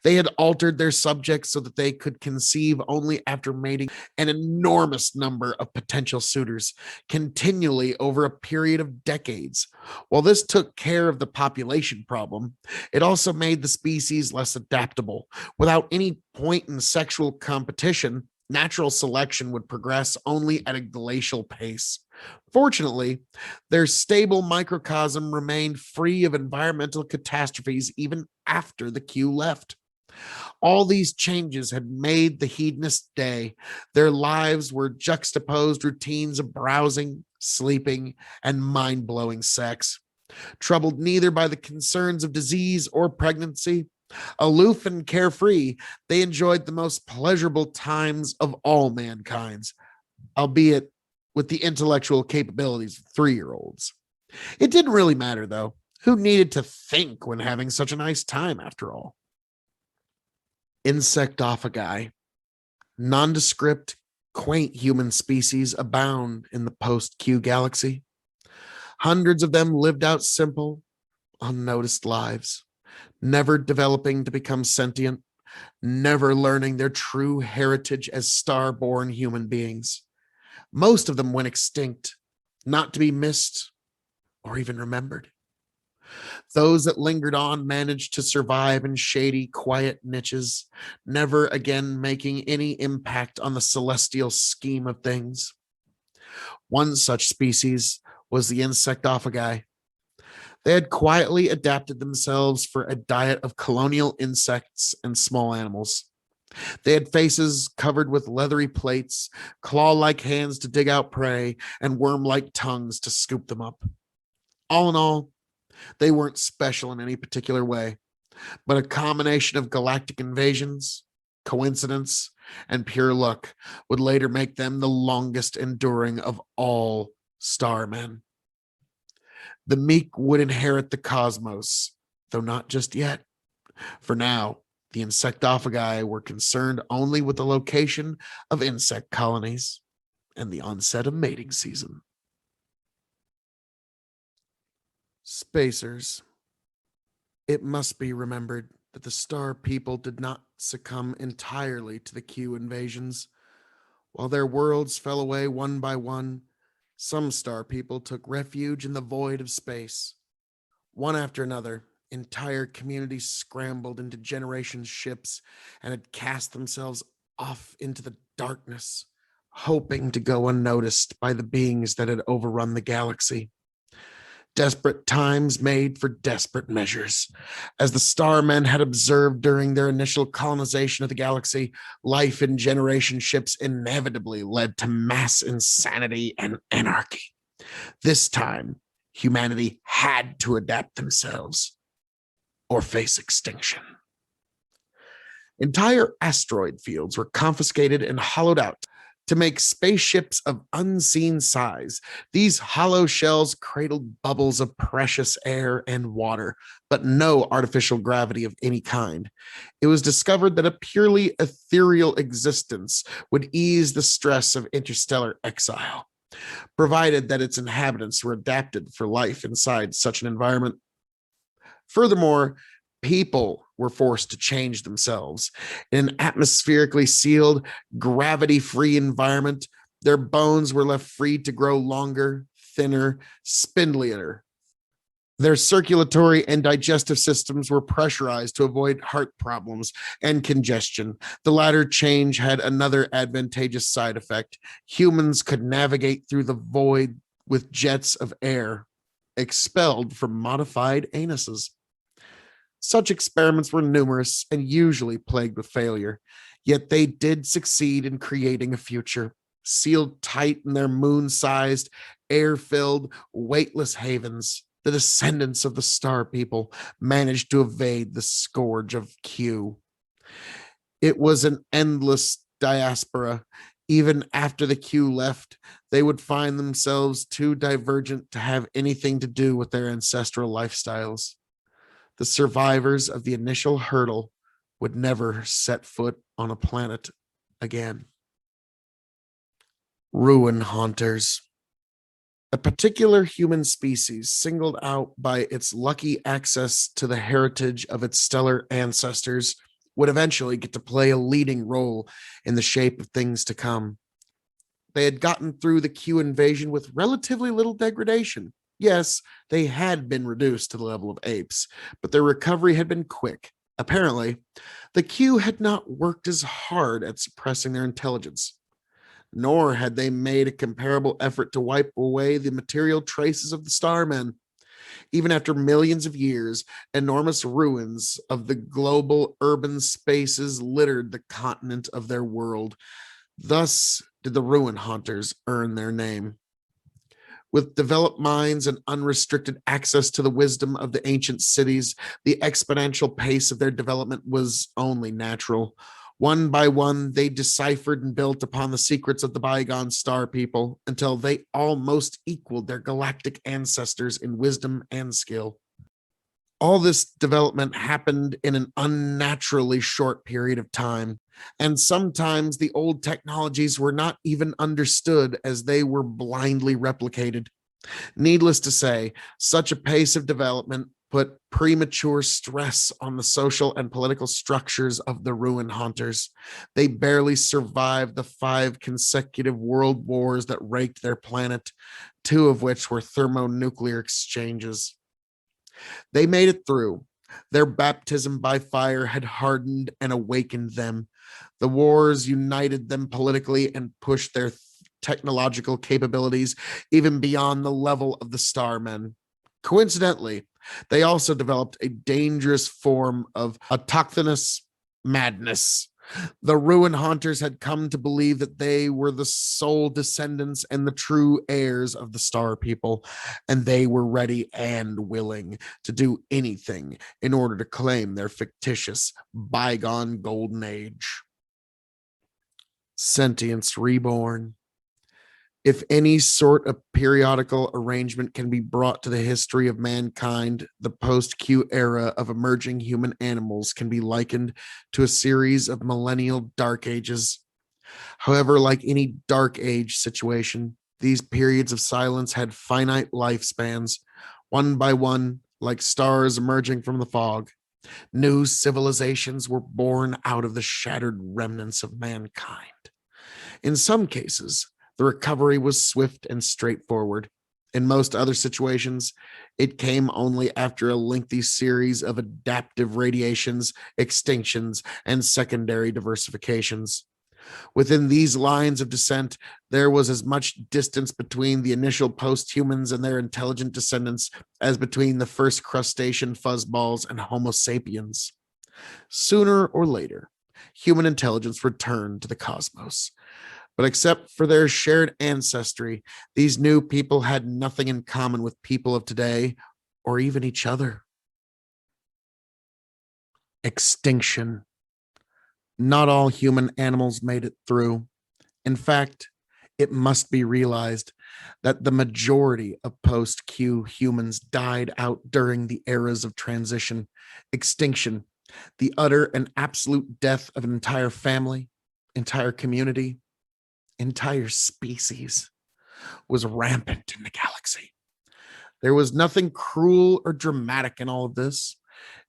They had altered their subjects so that they could conceive only after mating an enormous number of potential suitors, continually over a period of decades. While this took care of the population problem, it also made the species less adaptable. Without any point in sexual competition, natural selection would progress only at a glacial pace. Fortunately, their stable microcosm remained free of environmental catastrophes even after the Q left. All these changes had made the hedonist day. Their lives were juxtaposed routines of browsing, sleeping, and mind blowing sex. Troubled neither by the concerns of disease or pregnancy, aloof and carefree, they enjoyed the most pleasurable times of all mankind's, albeit with the intellectual capabilities of 3-year-olds. It didn't really matter, though. Who needed to think when having such a nice time, after all? Insectophagi, nondescript, quaint human species abound in the post-Q galaxy. Hundreds of them lived out simple, unnoticed lives, never developing to become sentient, never learning their true heritage as star-born human beings. Most of them went extinct, not to be missed or even remembered. Those that lingered on managed to survive in shady, quiet niches, never again making any impact on the celestial scheme of things. One such species was the insectophagi. They had quietly adapted themselves for a diet of colonial insects and small animals. They had faces covered with leathery plates, claw-like hands to dig out prey, and worm-like tongues to scoop them up. All in all, they weren't special in any particular way, but a combination of galactic invasions, coincidence, and pure luck would later make them the longest enduring of all starmen. The meek would inherit the cosmos, though not just yet. For now, the insectophagi were concerned only with the location of insect colonies and the onset of mating season. Spacers. It must be remembered that the star people did not succumb entirely to the Q invasions. While their worlds fell away one by one, some star people took refuge in the void of space. One after another, entire communities scrambled into generation ships and had cast themselves off into the darkness, hoping to go unnoticed by the beings that had overrun the galaxy. Desperate times made for desperate measures. As the Starmen had observed during their initial colonization of the galaxy, life in generation ships inevitably led to mass insanity and anarchy. This time, humanity had to adapt themselves or face extinction. Entire asteroid fields were confiscated and hollowed out to make spaceships of unseen size. These hollow shells cradled bubbles of precious air and water, but no artificial gravity of any kind. It was discovered that a purely ethereal existence would ease the stress of interstellar exile, provided that its inhabitants were adapted for life inside such an environment. Furthermore, people were forced to change themselves. In an atmospherically sealed, gravity-free environment, their bones were left free to grow longer, thinner, spindlier. Their circulatory and digestive systems were pressurized to avoid heart problems and congestion. The latter change had another advantageous side effect. Humans could navigate through the void with jets of air expelled from modified anuses. Such experiments were numerous and usually plagued with failure, yet they did succeed in creating a future, sealed tight in their moon-sized, air-filled, weightless havens. The descendants of the star people managed to evade the scourge of Q. It was an endless diaspora. Even after the Q left, they would find themselves too divergent to have anything to do with their ancestral lifestyles. The survivors of the initial hurdle would never set foot on a planet again. Ruin haunters. A particular human species singled out by its lucky access to the heritage of its stellar ancestors would eventually get to play a leading role in the shape of things to come. They had gotten through the Q invasion with relatively little degradation. Yes, they had been reduced to the level of apes, but their recovery had been quick. Apparently, the Q had not worked as hard at suppressing their intelligence. nor had they made a comparable effort to wipe away the material traces of the starmen. Even after millions of years, enormous ruins of the global urban spaces littered the continent of their world. Thus did the ruin haunters earn their name. With developed minds and unrestricted access to the wisdom of the ancient cities, the exponential pace of their development was only natural. One by one, they deciphered and built upon the secrets of the bygone star people until they almost equaled their galactic ancestors in wisdom and skill. All this development happened in an unnaturally short period of time, and sometimes the old technologies were not even understood as they were blindly replicated. Needless to say, such a pace of development put premature stress on the social and political structures of the ruin haunters. They barely survived the 5 consecutive world wars that raked their planet, 2 of which were thermonuclear exchanges. They made it through. Their baptism by fire had hardened and awakened them. The wars united them politically and pushed their technological capabilities even beyond the level of the Starmen. Coincidentally, they also developed a dangerous form of autochthonous madness. The ruin haunters had come to believe that they were the sole descendants and the true heirs of the star people, and they were ready and willing to do anything in order to claim their fictitious bygone golden age. Sentience Reborn. If any sort of periodical arrangement can be brought to the history of mankind, the post-Q era of emerging human animals can be likened to a series of millennial dark ages. However, like any dark age situation, these periods of silence had finite lifespans. One by one, like stars emerging from the fog, new civilizations were born out of the shattered remnants of mankind. In some cases, the recovery was swift and straightforward. In most other situations, it came only after a lengthy series of adaptive radiations, extinctions, and secondary diversifications. Within these lines of descent, there was as much distance between the initial post-humans and their intelligent descendants as between the first crustacean fuzzballs and Homo sapiens. Sooner or later, human intelligence returned to the cosmos. But except for their shared ancestry, these new people had nothing in common with people of today or even each other. Extinction. Not all human animals made it through. In fact, it must be realized that the majority of post-Q humans died out during the eras of transition. Extinction, the utter and absolute death of an entire family, entire community, entire species, was rampant in the galaxy. There was nothing cruel or dramatic in all of this.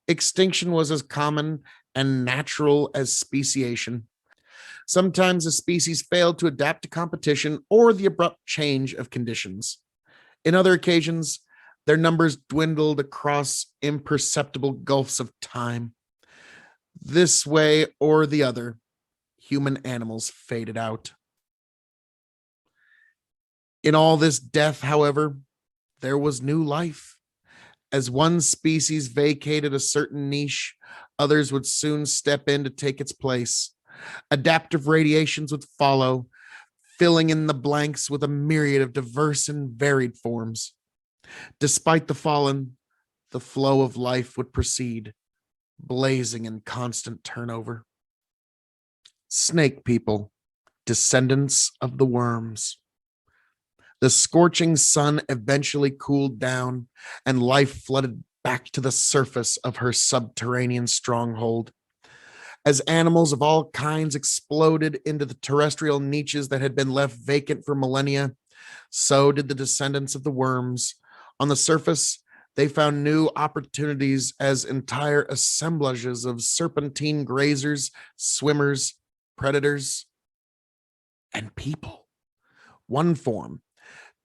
Extinction was as common and natural as speciation. Sometimes a species failed to adapt to competition or the abrupt change of conditions. In other occasions, their numbers dwindled across imperceptible gulfs of time. This way or the other, human animals faded out. In all this death, however, there was new life. As one species vacated a certain niche, others would soon step in to take its place. Adaptive radiations would follow, filling in the blanks with a myriad of diverse and varied forms. Despite the fallen, the flow of life would proceed, blazing in constant turnover. Snake people, descendants of the worms. The scorching sun eventually cooled down, and life flooded back to the surface of her subterranean stronghold. As animals of all kinds exploded into the terrestrial niches that had been left vacant for millennia, so did the descendants of the worms. On the surface, they found new opportunities as entire assemblages of serpentine grazers, swimmers, predators, and people. One form,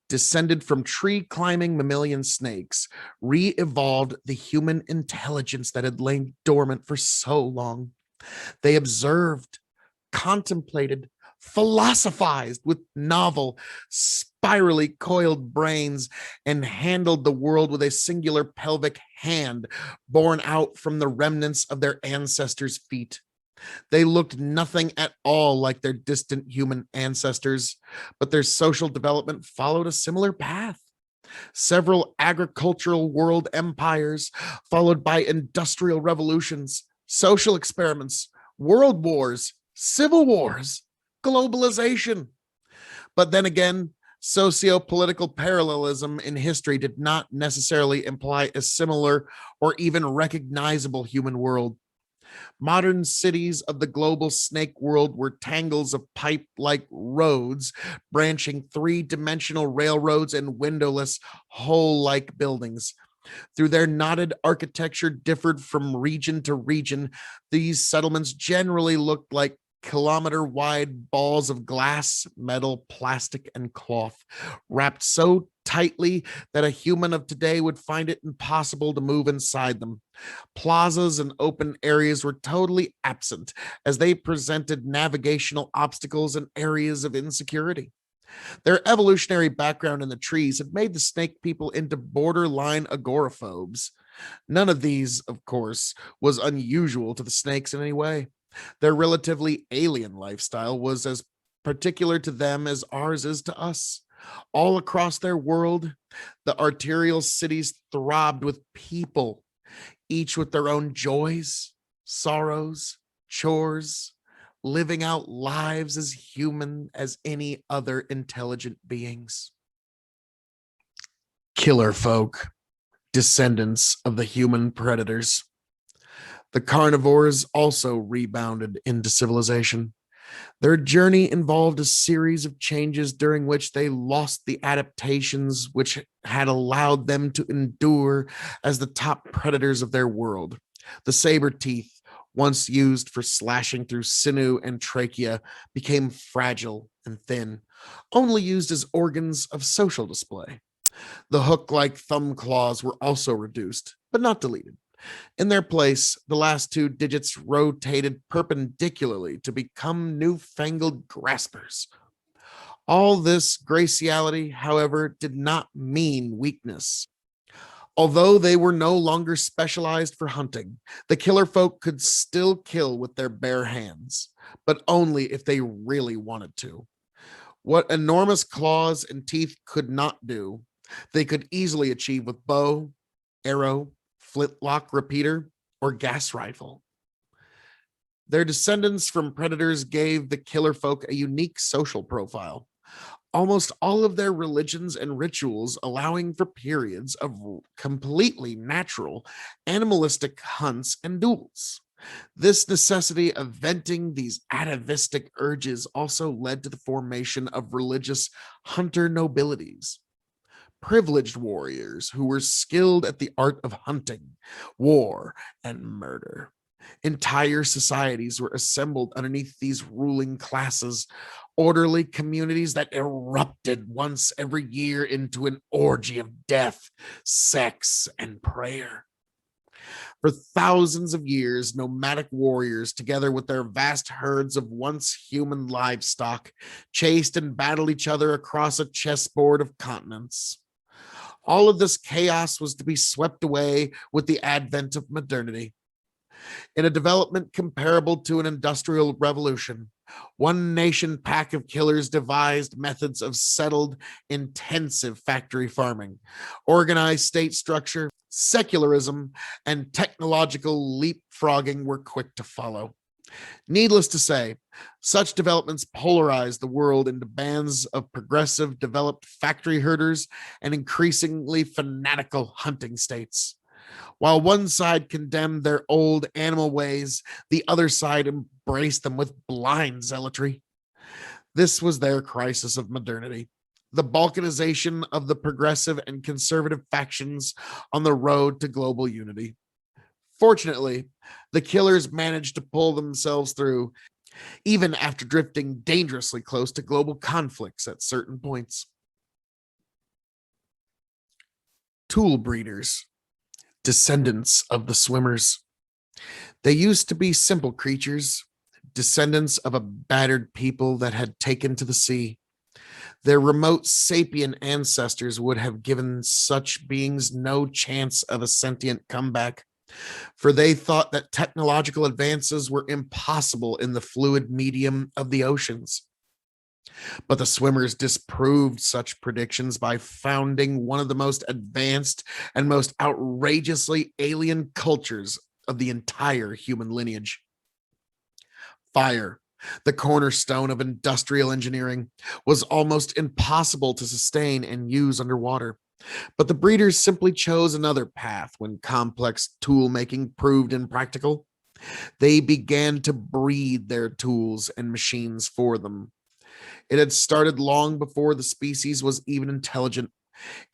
descended from tree-climbing mammalian snakes, re-evolved the human intelligence that had lain dormant for so long. They observed, contemplated, philosophized with novel, spirally coiled brains, and handled the world with a singular pelvic hand born out from the remnants of their ancestors' feet. They looked nothing at all like their distant human ancestors, but their social development followed a similar path. Several agricultural world empires, followed by industrial revolutions, social experiments, world wars, civil wars, globalization. But then again, socio-political parallelism in history did not necessarily imply a similar or even recognizable human world. Modern cities of the global snake world were tangles of pipe like roads, branching three-dimensional railroads and windowless, hole like buildings. Through their knotted architecture differed from region to region, these settlements generally looked like kilometer-wide balls of glass, metal, plastic, and cloth, wrapped so tightly that a human of today would find it impossible to move inside them. Plazas and open areas were totally absent, as they presented navigational obstacles and areas of insecurity. Their evolutionary background in the trees had made the snake people into borderline agoraphobes. None of these, of course, was unusual to the snakes in any way. Their relatively alien lifestyle was as particular to them as ours is to us. All across their world, the arterial cities throbbed with people, each with their own joys, sorrows, chores, living out lives as human as any other intelligent beings. Killer folk, descendants of the human predators. The carnivores also rebounded into civilization. Their journey involved a series of changes during which they lost the adaptations which had allowed them to endure as the top predators of their world. The saber teeth, once used for slashing through sinew and trachea, became fragile and thin, only used as organs of social display. The hook-like thumb claws were also reduced, but not deleted. In their place, the last two digits rotated perpendicularly to become newfangled graspers. All this graciality, however, did not mean weakness. Although they were no longer specialized for hunting, the killer folk could still kill with their bare hands, but only if they really wanted to. What enormous claws and teeth could not do, they could easily achieve with bow, arrow, flintlock repeater, or gas rifle. Their descendants from predators gave the killer folk a unique social profile. Almost all of their religions and rituals allowing for periods of completely natural, animalistic hunts and duels. This necessity of venting these atavistic urges also led to the formation of religious hunter nobilities, privileged warriors who were skilled at the art of hunting, war, and murder. Entire societies were assembled underneath these ruling classes, orderly communities that erupted once every year into an orgy of death, sex, and prayer. For thousands of years, nomadic warriors, together with their vast herds of once human livestock, chased and battled each other across a chessboard of continents. All of this chaos was to be swept away with the advent of modernity. In a development comparable to an industrial revolution, one nation pack of killers devised methods of settled, intensive factory farming, organized state structure, secularism, and technological leapfrogging were quick to follow. Needless to say, such developments polarized the world into bands of progressive, developed factory herders and increasingly fanatical hunting states. While one side condemned their old animal ways, the other side embraced them with blind zealotry. This was their crisis of modernity, the balkanization of the progressive and conservative factions on the road to global unity. Fortunately, the killers managed to pull themselves through, even after drifting dangerously close to global conflicts at certain points. Tool breeders, descendants of the swimmers. They used to be simple creatures, descendants of a battered people that had taken to the sea. Their remote sapient ancestors would have given such beings no chance of a sentient comeback, for they thought that technological advances were impossible in the fluid medium of the oceans. But the swimmers disproved such predictions by founding one of the most advanced and most outrageously alien cultures of the entire human lineage. Fire, the cornerstone of industrial engineering, was almost impossible to sustain and use underwater. But the breeders simply chose another path when complex tool making proved impractical. They began to breed their tools and machines for them. It had started long before the species was even intelligent.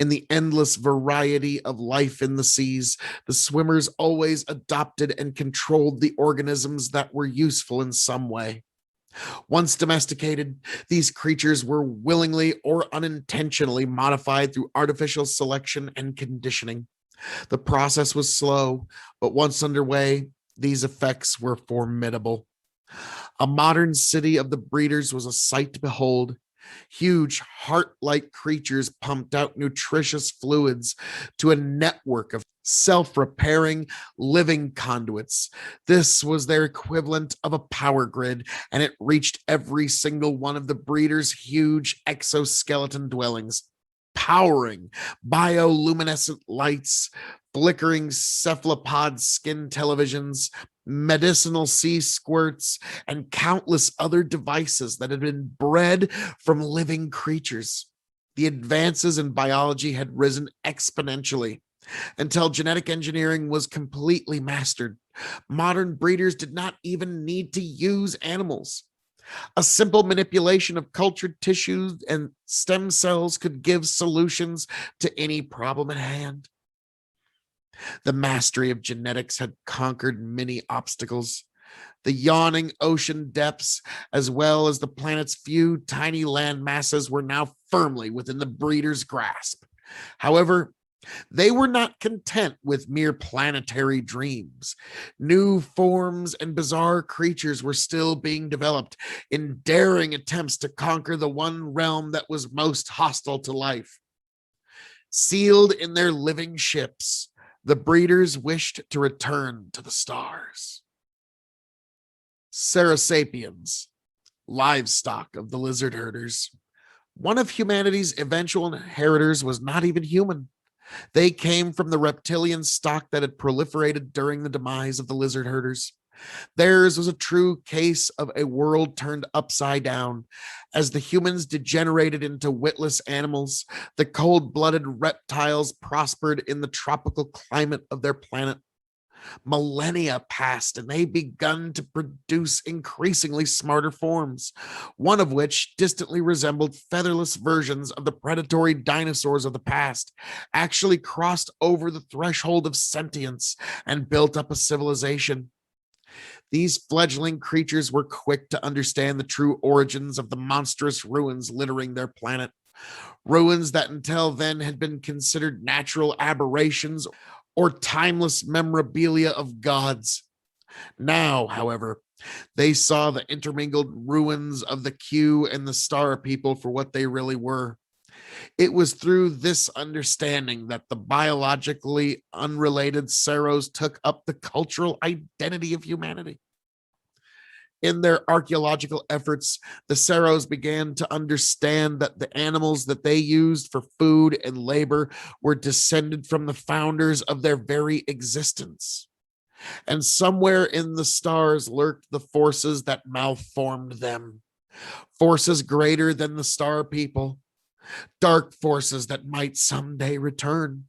In the endless variety of life in the seas, the swimmers always adopted and controlled the organisms that were useful in some way. Once domesticated, these creatures were willingly or unintentionally modified through artificial selection and conditioning. The process was slow, but once underway, these effects were formidable. A modern city of the breeders was a sight to behold. Huge heart-like creatures pumped out nutritious fluids to a network of self-repairing living conduits. This was their equivalent of a power grid, and it reached every single one of the breeders' huge exoskeleton dwellings, powering bioluminescent lights, flickering cephalopod skin televisions, medicinal sea squirts, and countless other devices that had been bred from living creatures. The advances in biology had risen exponentially until genetic engineering was completely mastered. Modern breeders did not even need to use animals. A simple manipulation of cultured tissues and stem cells could give solutions to any problem at hand. The mastery of genetics had conquered many obstacles. The yawning ocean depths, as well as the planet's few tiny land masses, were now firmly within the breeder's grasp. However, they were not content with mere planetary dreams. New forms and bizarre creatures were still being developed in daring attempts to conquer the one realm that was most hostile to life. Sealed in their living ships, the breeders wished to return to the stars. Pterosapiens, livestock of the lizard herders. One of humanity's eventual inheritors was not even human. They came from the reptilian stock that had proliferated during the demise of the lizard herders. Theirs was a true case of a world turned upside down. As the humans degenerated into witless animals, the cold-blooded reptiles prospered in the tropical climate of their planet. Millennia passed and they begun to produce increasingly smarter forms, one of which distantly resembled featherless versions of the predatory dinosaurs of the past, actually crossed over the threshold of sentience and built up a civilization. These fledgling creatures were quick to understand the true origins of the monstrous ruins littering their planet, ruins that until then had been considered natural aberrations or timeless memorabilia of gods. Now, however, they saw the intermingled ruins of the Q and the Star people for what they really were. It was through this understanding that the biologically unrelated Ceros took up the cultural identity of humanity. In their archaeological efforts, the Ceros began to understand that the animals that they used for food and labor were descended from the founders of their very existence. And somewhere in the stars lurked the forces that malformed them, forces greater than the star people, dark forces that might someday return.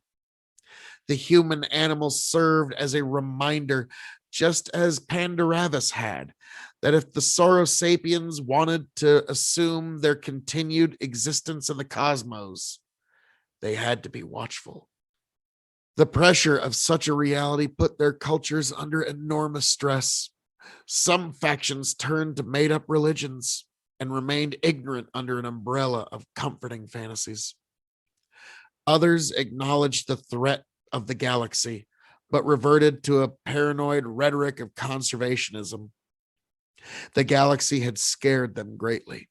The human animals served as a reminder, just as Pandaravis had, that if the Saurosapiens wanted to assume their continued existence in the cosmos, they had to be watchful. The pressure of such a reality put their cultures under enormous stress. Some factions turned to made-up religions and remained ignorant under an umbrella of comforting fantasies. Others acknowledged the threat of the galaxy, but reverted to a paranoid rhetoric of conservationism. The galaxy had scared them greatly.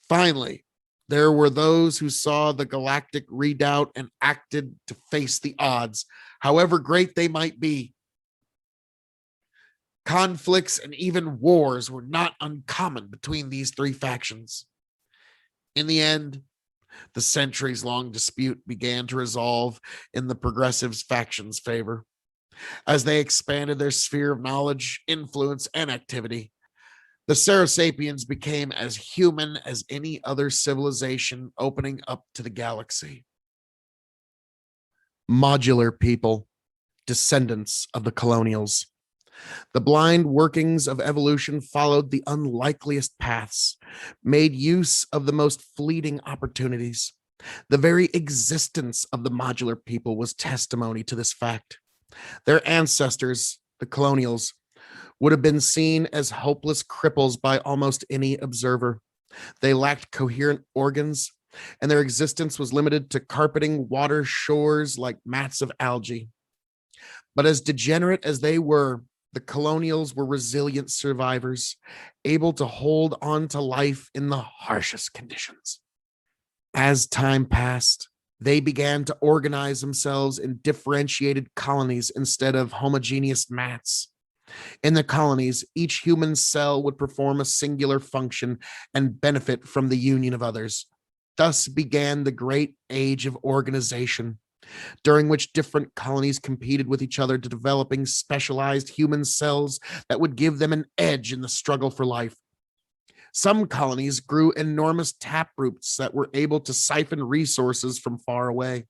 Finally, there were those who saw the galactic redoubt and acted to face the odds, however great they might be. Conflicts and even wars were not uncommon between these three factions. In the end, the centuries long dispute began to resolve in the progressives' faction's favor. As they expanded their sphere of knowledge, influence, and activity, the pterosapiens became as human as any other civilization opening up to the galaxy. Modular people, descendants of the colonials. The blind workings of evolution followed the unlikeliest paths, made use of the most fleeting opportunities. The very existence of the modular people was testimony to this fact. Their ancestors, the colonials, would have been seen as hopeless cripples by almost any observer. They lacked coherent organs, and their existence was limited to carpeting water shores like mats of algae. But as degenerate as they were, the colonials were resilient survivors, able to hold on to life in the harshest conditions. As time passed, they began to organize themselves in differentiated colonies instead of homogeneous mats. In the colonies, each human cell would perform a singular function and benefit from the union of others. Thus began the great age of organization, during which different colonies competed with each other to developing specialized human cells that would give them an edge in the struggle for life. Some colonies grew enormous taproots that were able to siphon resources from far away.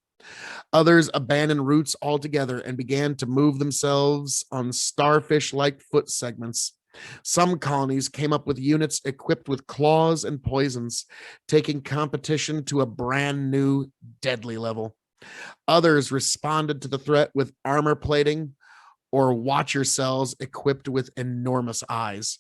Others abandoned roots altogether and began to move themselves on starfish-like foot segments. Some colonies came up with units equipped with claws and poisons, taking competition to a brand new, deadly level. Others responded to the threat with armor plating or watcher cells equipped with enormous eyes.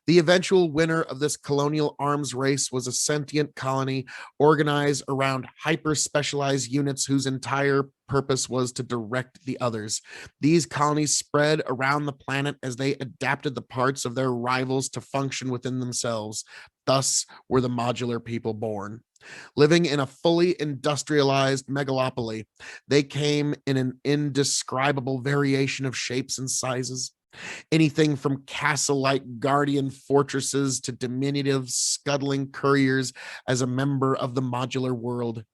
The eventual winner of this colonial arms race was a sentient colony organized around hyper-specialized units whose entire purpose was to direct the others. These colonies spread around the planet as they adapted the parts of their rivals to function within themselves. Thus were the modular people born. Living in a fully industrialized megalopoly, they came in an indescribable variation of shapes and sizes. Anything from castle-like guardian fortresses to diminutive scuttling couriers as a member of the modular world.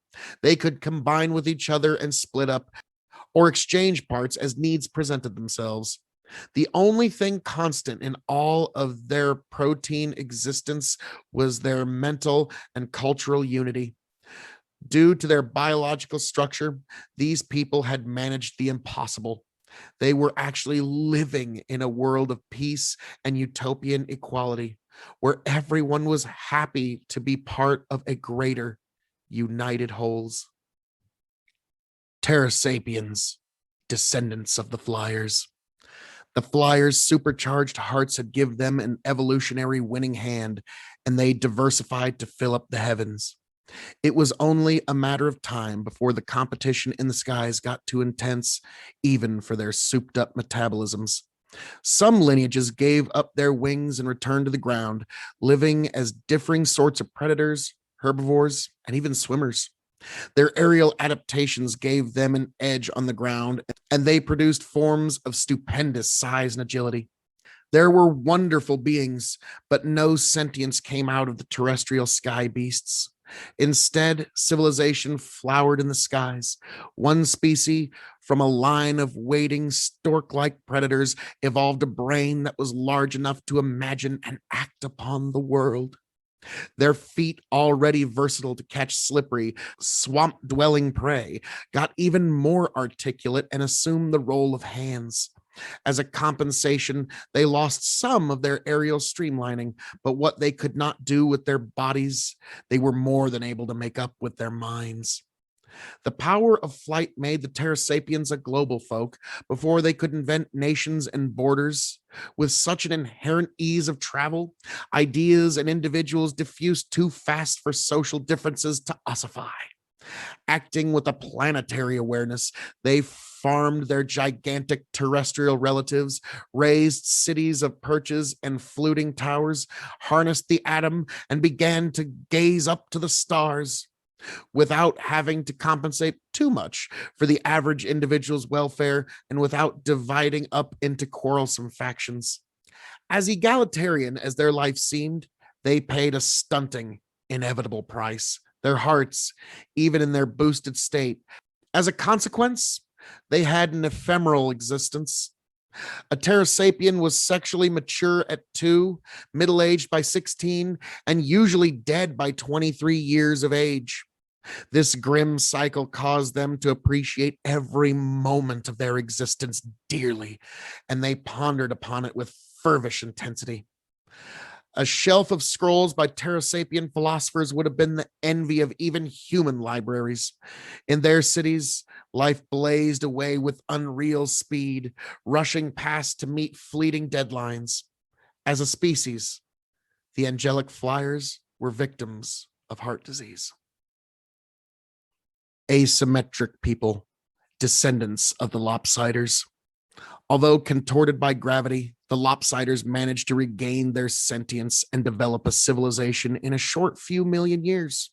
They could combine with each other and split up, or exchange parts as needs presented themselves. The only thing constant in all of their protein existence was their mental and cultural unity. Due to their biological structure, these people had managed the impossible. They were actually living in a world of peace and utopian equality, where everyone was happy to be part of a greater, united wholes. Pterosapiens, descendants of the flyers. The flyers' supercharged hearts had given them an evolutionary winning hand, and they diversified to fill up the heavens. It was only a matter of time before the competition in the skies got too intense, even for their souped up metabolisms. Some lineages gave up their wings and returned to the ground, living as differing sorts of predators, herbivores, and even swimmers. Their aerial adaptations gave them an edge on the ground, and they produced forms of stupendous size and agility. There were wonderful beings, but no sentience came out of the terrestrial sky beasts. Instead, civilization flowered in the skies. One species from a line of waiting stork-like predators evolved a brain that was large enough to imagine and act upon the world. Their feet, already versatile to catch slippery, swamp-dwelling prey, got even more articulate and assumed the role of hands. As a compensation, they lost some of their aerial streamlining, but what they could not do with their bodies, they were more than able to make up with their minds. The power of flight made the pterosapiens a global folk before they could invent nations and borders. With such an inherent ease of travel, ideas and individuals diffused too fast for social differences to ossify. Acting with a planetary awareness, they farmed their gigantic terrestrial relatives, raised cities of perches and fluting towers, harnessed the atom, and began to gaze up to the stars without having to compensate too much for the average individual's welfare and without dividing up into quarrelsome factions. As egalitarian as their life seemed, they paid a stunting, inevitable price. Their hearts, even in their boosted state. As a consequence, they had an ephemeral existence. A pterosapien was sexually mature at 2, middle-aged by 16, and usually dead by 23 years of age. This grim cycle caused them to appreciate every moment of their existence dearly, and they pondered upon it with fervish intensity. A shelf of scrolls by pterosapien philosophers would have been the envy of even human libraries. In their cities, life blazed away with unreal speed, rushing past to meet fleeting deadlines. As a species, the angelic flyers were victims of heart disease. Asymmetric people, descendants of the lopsiders. Although contorted by gravity, the lopsiders managed to regain their sentience and develop a civilization in a short few million years.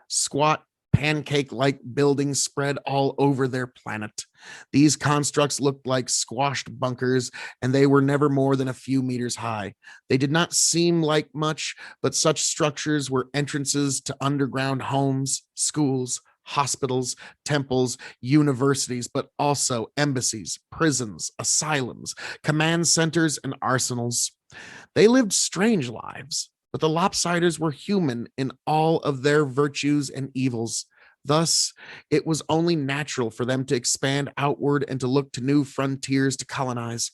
Squat, pancake-like buildings spread all over their planet. These constructs looked like squashed bunkers, and they were never more than a few meters high. They did not seem like much, but such structures were entrances to underground homes, schools, hospitals, temples, universities, but also embassies, prisons, asylums, command centers, and arsenals. They lived strange lives, but the lopsiders were human in all of their virtues and evils. Thus, it was only natural for them to expand outward and to look to new frontiers to colonize.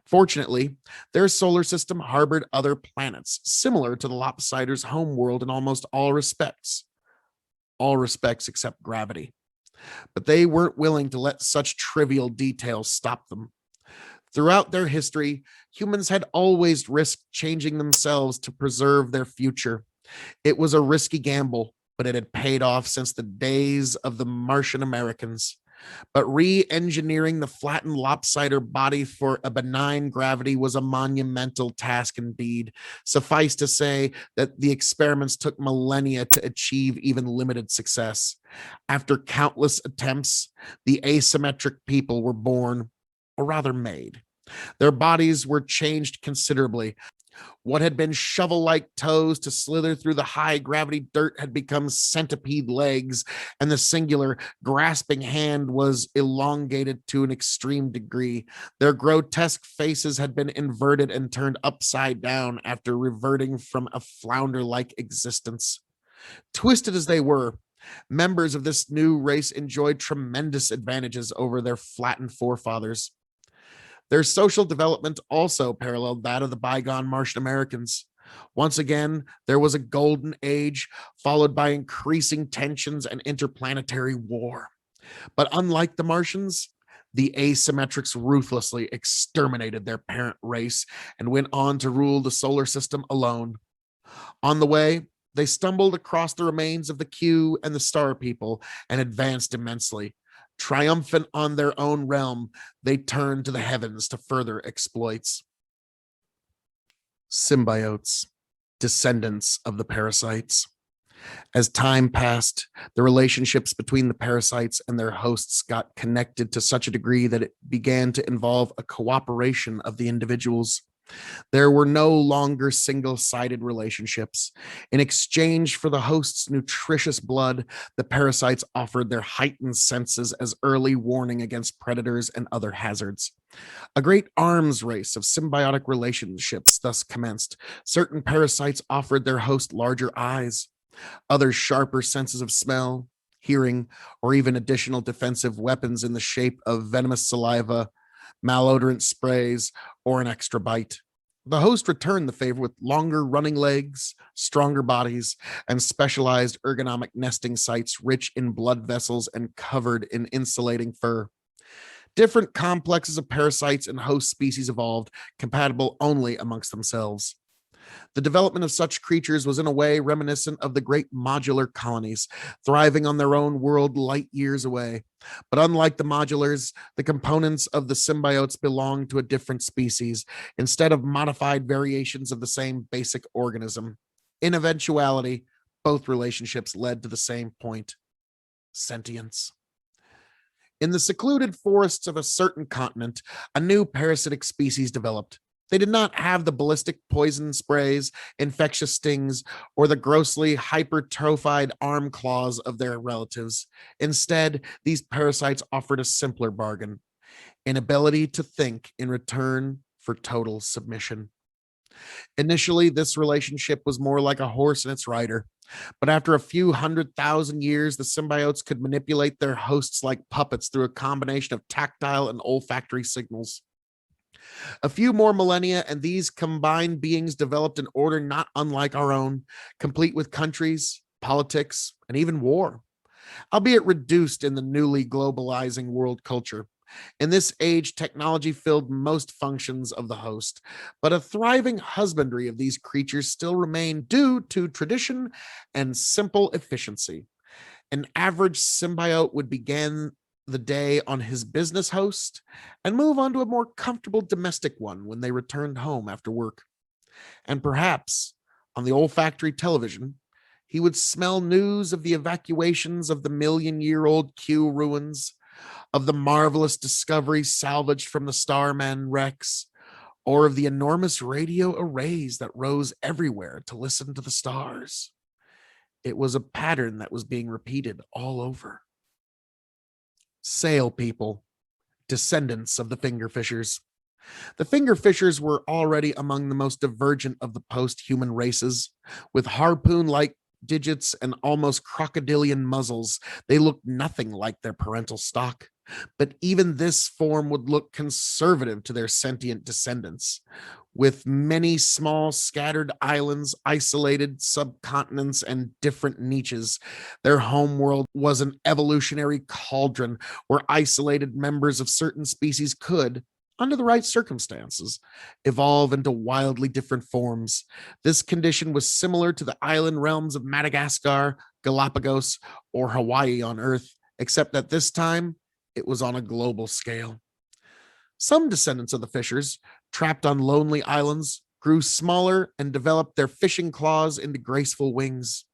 Fortunately, their solar system harbored other planets, similar to the lopsiders' homeworld in almost all respects except gravity. But they weren't willing to let such trivial details stop them. Throughout their history, humans had always risked changing themselves to preserve their future. It was a risky gamble, but it had paid off since the days of the Martian Americans. But re-engineering the flattened lopsider body for a benign gravity was a monumental task indeed. Suffice to say that the experiments took millennia to achieve even limited success. After countless attempts, the asymmetric people were born, or rather made. Their bodies were changed considerably. What had been shovel-like toes to slither through the high-gravity dirt had become centipede legs, and the singular, grasping hand was elongated to an extreme degree. Their grotesque faces had been inverted and turned upside down after reverting from a flounder-like existence. Twisted as they were, members of this new race enjoyed tremendous advantages over their flattened forefathers. Their social development also paralleled that of the bygone Martian Americans. Once again, there was a golden age, followed by increasing tensions and interplanetary war. But unlike the Martians, the asymmetrics ruthlessly exterminated their parent race and went on to rule the solar system alone. On the way, they stumbled across the remains of the Q and the Star People and advanced immensely. Triumphant on their own realm, they turned to the heavens to further exploits. Symbiotes, descendants of the parasites. As time passed, the relationships between the parasites and their hosts got connected to such a degree that it began to involve a cooperation of the individuals. There were no longer single-sided relationships. In exchange for the host's nutritious blood, the parasites offered their heightened senses as early warning against predators and other hazards. A great arms race of symbiotic relationships thus commenced. Certain parasites offered their host larger eyes, others sharper senses of smell, hearing, or even additional defensive weapons in the shape of venomous saliva, malodorant sprays, or an extra bite. The host returned the favor with longer running legs, stronger bodies, and specialized ergonomic nesting sites rich in blood vessels and covered in insulating fur. Different complexes of parasites and host species evolved, compatible only amongst themselves. The development of such creatures was in a way reminiscent of the great modular colonies, thriving on their own world light years away. But unlike the modulars, the components of the symbiotes belonged to a different species, instead of modified variations of the same basic organism. In eventuality, both relationships led to the same point: sentience. In the secluded forests of a certain continent, a new parasitic species developed. They did not have the ballistic poison sprays, infectious stings, or the grossly hypertrophied arm claws of their relatives. Instead, these parasites offered a simpler bargain: an ability to think in return for total submission. Initially, this relationship was more like a horse and its rider. But after a few 100,000 years, the symbiotes could manipulate their hosts like puppets through a combination of tactile and olfactory signals. A few more millennia, and these combined beings developed an order not unlike our own, complete with countries, politics, and even war, albeit reduced in the newly globalizing world culture. In this age, technology filled most functions of the host, but a thriving husbandry of these creatures still remained due to tradition and simple efficiency. An average symbiote would begin the day on his business host and move on to a more comfortable domestic one when they returned home after work. And perhaps on the olfactory television, he would smell news of the evacuations of the million-year-old Q ruins, of the marvelous discoveries salvaged from the Starman wrecks, or of the enormous radio arrays that rose everywhere to listen to the stars. It was a pattern that was being repeated all over. Sail people, descendants of the fingerfishers. The fingerfishers were already among the most divergent of the post-human races. With harpoon-like digits and almost crocodilian muzzles, they looked nothing like their parental stock. But even this form would look conservative to their sentient descendants. With many small scattered islands, isolated subcontinents, and different niches, their homeworld was an evolutionary cauldron where isolated members of certain species could, under the right circumstances, evolve into wildly different forms. This condition was similar to the island realms of Madagascar, Galapagos, or Hawaii on Earth, except that this time it was on a global scale. Some descendants of the fishers, trapped on lonely islands, grew smaller and developed their fishing claws into graceful wings.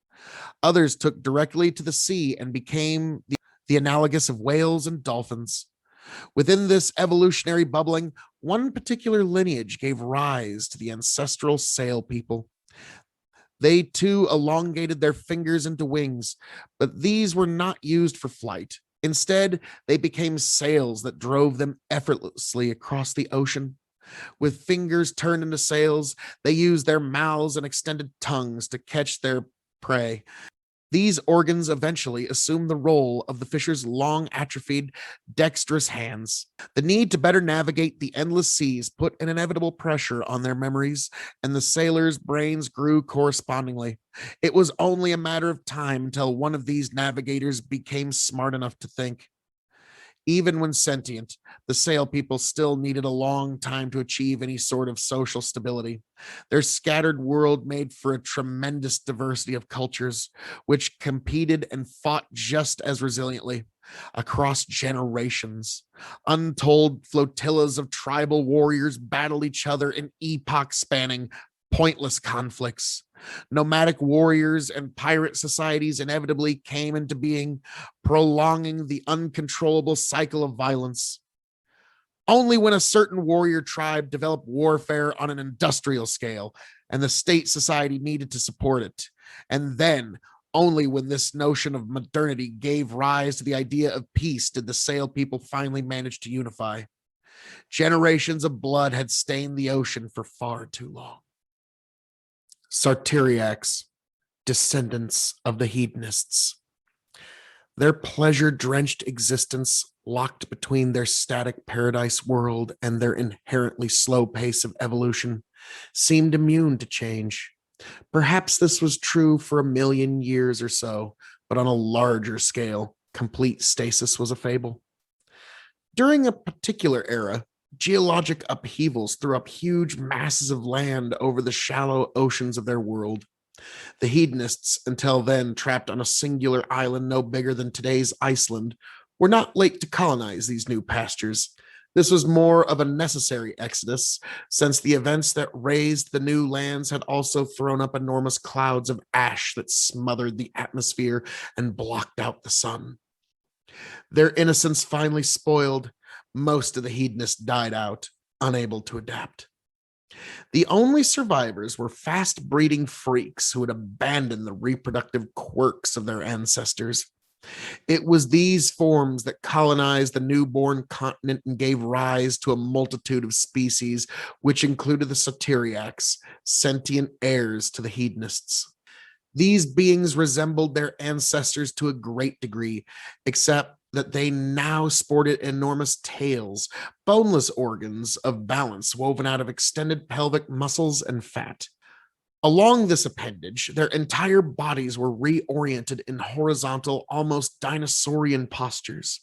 Others took directly to the sea and became the analogous of whales and dolphins. Within this evolutionary bubbling, one particular lineage gave rise to the ancestral sail people. They too elongated their fingers into wings, but these were not used for flight. Instead, they became sails that drove them effortlessly across the ocean. With fingers turned into sails, they used their mouths and extended tongues to catch their prey. These organs eventually assumed the role of the fisher's long atrophied, dexterous hands. The need to better navigate the endless seas put an inevitable pressure on their memories, and the sailors' brains grew correspondingly. It was only a matter of time until one of these navigators became smart enough to think. Even when sentient, the sail people still needed a long time to achieve any sort of social stability. Their scattered world made for a tremendous diversity of cultures, which competed and fought just as resiliently across generations. Untold flotillas of tribal warriors battled each other in epoch-spanning, pointless conflicts. Nomadic warriors and pirate societies inevitably came into being, prolonging the uncontrollable cycle of violence. Only when a certain warrior tribe developed warfare on an industrial scale and the state society needed to support it, and then only when this notion of modernity gave rise to the idea of peace did the sail people finally manage to unify. Generations of blood had stained the ocean for far too long. Sarteriacs, descendants of the hedonists. Their pleasure-drenched existence, locked between their static paradise world and their inherently slow pace of evolution, seemed immune to change. Perhaps this was true for 1,000,000 years or so, but on a larger scale, complete stasis was a fable. During a particular era, Geologic upheavals threw up huge masses of land over the shallow oceans of their world. The hedonists, until then trapped on a singular island no bigger than today's Iceland, were not late to colonize these new pastures. This was more of a necessary exodus, since the events that raised the new lands had also thrown up enormous clouds of ash that smothered the atmosphere and blocked out the sun. Their innocence finally spoiled, most of the hedonists died out, unable to adapt. The only survivors were fast breeding freaks who had abandoned the reproductive quirks of their ancestors. It was these forms that colonized the newborn continent and gave rise to a multitude of species, which included the Satyriacs, sentient heirs to the hedonists. These beings resembled their ancestors to a great degree, except that they now sported enormous tails, boneless organs of balance woven out of extended pelvic muscles and fat. Along this appendage, their entire bodies were reoriented in horizontal, almost dinosaurian postures.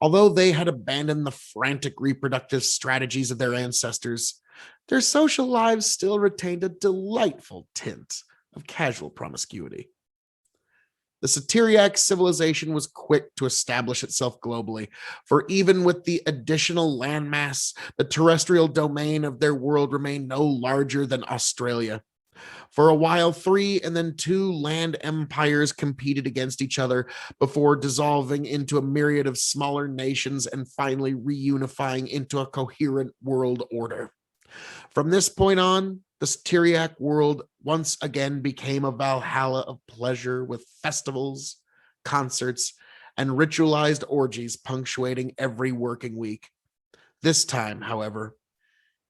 Although they had abandoned the frantic reproductive strategies of their ancestors, their social lives still retained a delightful tint of casual promiscuity. The Satyriac civilization was quick to establish itself globally, for even with the additional landmass, the terrestrial domain of their world remained no larger than Australia. For a while, 3 and then 2 land empires competed against each other before dissolving into a myriad of smaller nations and finally reunifying into a coherent world order. From this point on, the Satyriac world once again became a Valhalla of pleasure with festivals, concerts, and ritualized orgies punctuating every working week. This time, however,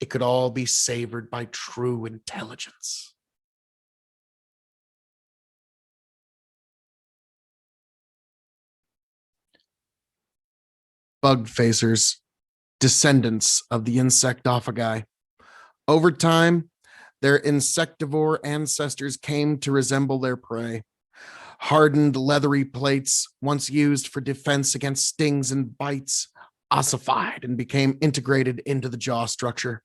it could all be savored by true intelligence. Bug facers, descendants of the insectophagi. Over time, their insectivore ancestors came to resemble their prey. Hardened leathery plates, once used for defense against stings and bites, ossified and became integrated into the jaw structure.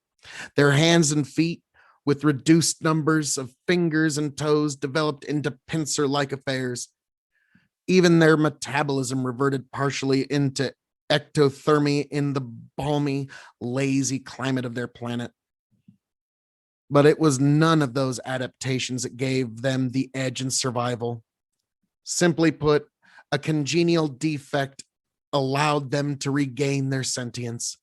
Their hands and feet, with reduced numbers of fingers and toes, developed into pincer-like affairs. Even their metabolism reverted partially into ectothermy in the balmy, lazy climate of their planet. But it was none of those adaptations that gave them the edge in survival. Simply put, a congenial defect allowed them to regain their sentience.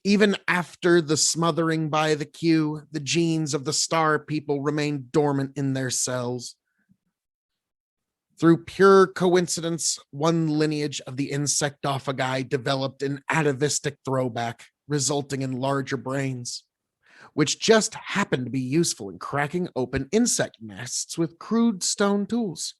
Even after the smothering by the Q, the genes of the star people remained dormant in their cells. Through pure coincidence, one lineage of the insectophagi developed an atavistic throwback, resulting in larger brains, which just happened to be useful in cracking open insect nests with crude stone tools.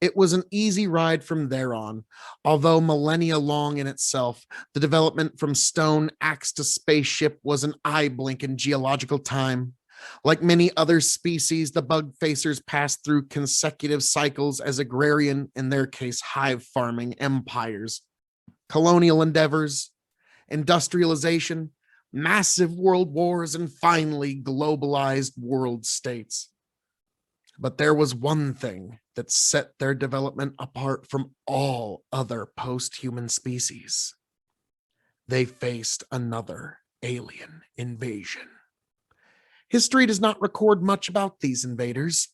It was an easy ride from there on, although millennia long in itself. The development from stone axe to spaceship was an eye blink in geological time. Like many other species, the bug facers passed through consecutive cycles as agrarian, in their case hive farming, empires, colonial endeavors, industrialization, massive world wars, and finally globalized world states. But there was one thing that set their development apart from all other post-human species. They faced another alien invasion. History does not record much about these invaders,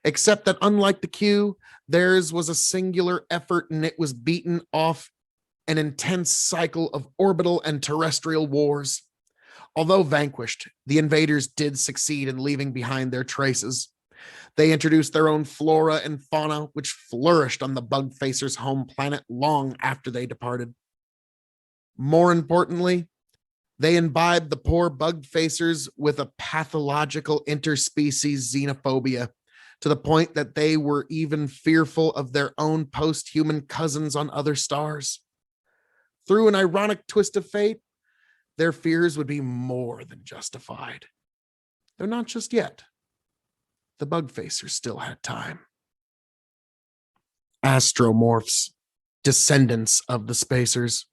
except that unlike the Q, theirs was a singular effort and it was beaten off an intense cycle of orbital and terrestrial wars. Although vanquished, the invaders did succeed in leaving behind their traces. They introduced their own flora and fauna, which flourished on the bug facers' home planet long after they departed. More importantly, they imbibed the poor bug facers with a pathological interspecies xenophobia, to the point that they were even fearful of their own post-human cousins on other stars. Through an ironic twist of fate, their fears would be more than justified. Though not just yet. The bug facers still had time. Asteromorphs, descendants of the spacers.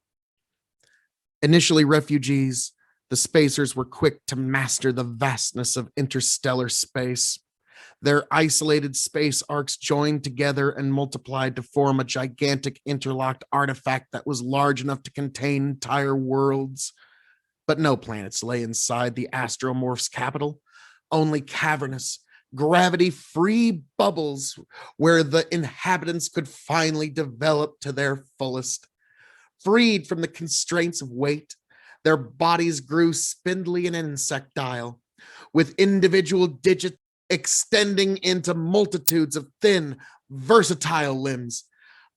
Initially refugees, the spacers were quick to master the vastness of interstellar space. Their isolated space arcs joined together and multiplied to form a gigantic interlocked artifact that was large enough to contain entire worlds. But no planets lay inside the asteromorphs' capital, only cavernous, gravity-free bubbles where the inhabitants could finally develop to their fullest. Freed from the constraints of weight, their bodies grew spindly and insectile, with individual digits extending into multitudes of thin, versatile limbs.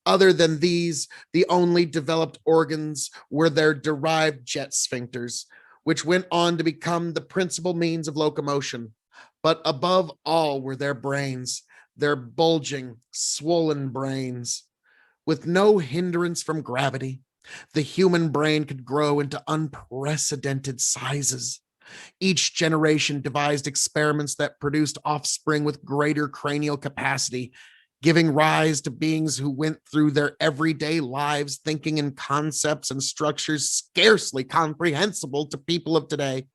Other than these, the only developed organs were their derived jet sphincters, which went on to become the principal means of locomotion. But above all were their brains, their bulging, swollen brains. With no hindrance from gravity, the human brain could grow into unprecedented sizes. Each generation devised experiments that produced offspring with greater cranial capacity, giving rise to beings who went through their everyday lives thinking in concepts and structures scarcely comprehensible to people of today.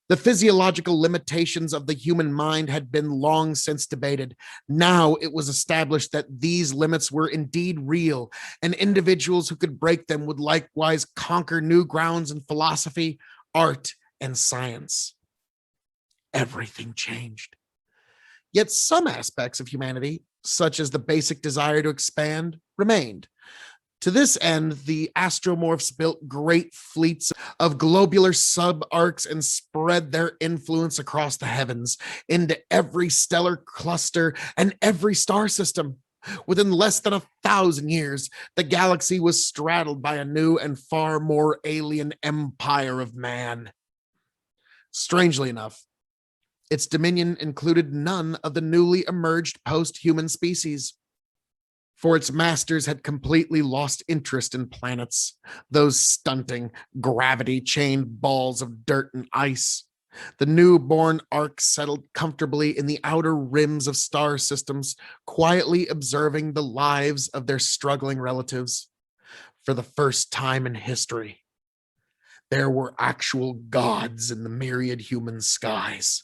The physiological limitations of the human mind had been long since debated. Now it was established that these limits were indeed real, and individuals who could break them would likewise conquer new grounds in philosophy, art, and science. Everything changed. Yet some aspects of humanity, such as the basic desire to expand, remained. To this end, the asteromorphs built great fleets of globular subarcs and spread their influence across the heavens into every stellar cluster and every star system. Within less than 1,000 years, the galaxy was straddled by a new and far more alien empire of man. Strangely enough, its dominion included none of the newly emerged post-human species, for its masters had completely lost interest in planets, those stunting, gravity-chained balls of dirt and ice. The newborn arcs settled comfortably in the outer rims of star systems, quietly observing the lives of their struggling relatives. For the first time in history, there were actual gods in the myriad human skies.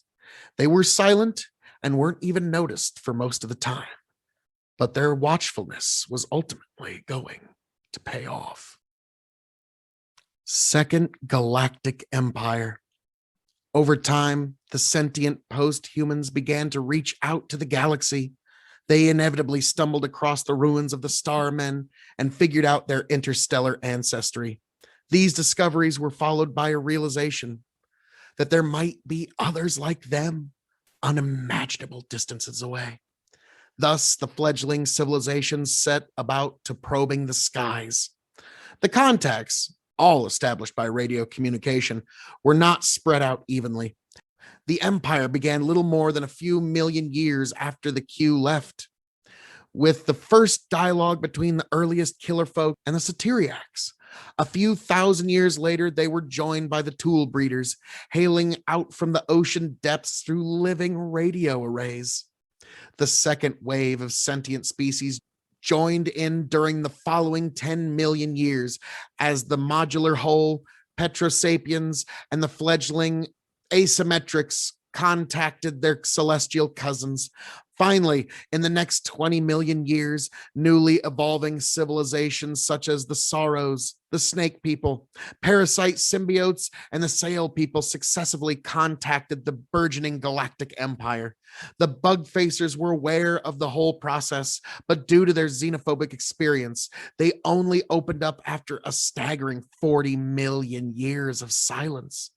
They were silent and weren't even noticed for most of the time, but their watchfulness was ultimately going to pay off. Second Galactic Empire. Over time, the sentient post-humans began to reach out to the galaxy. They inevitably stumbled across the ruins of the Starmen and figured out their interstellar ancestry. These discoveries were followed by a realization that there might be others like them, unimaginable distances away. Thus, the fledgling civilizations set about to probing the skies. The contacts, all established by radio communication, were not spread out evenly. The empire began little more than a few million years after the Q left, with the first dialogue between the earliest killer folk and the Satyriacs. A few thousand years later, they were joined by the tool breeders, hailing out from the ocean depths through living radio arrays. The second wave of sentient species joined in during the following 10 million years as the modular whole, pterosapiens, and the fledgling asymmetrics contacted their celestial cousins. Finally, in the next 20 million years, newly evolving civilizations such as the Sorrows, the Snake People, parasite symbiotes, and the Sail People successively contacted the burgeoning galactic empire. The Bug Facers were aware of the whole process, but due to their xenophobic experience, they only opened up after a staggering 40 million years of silence.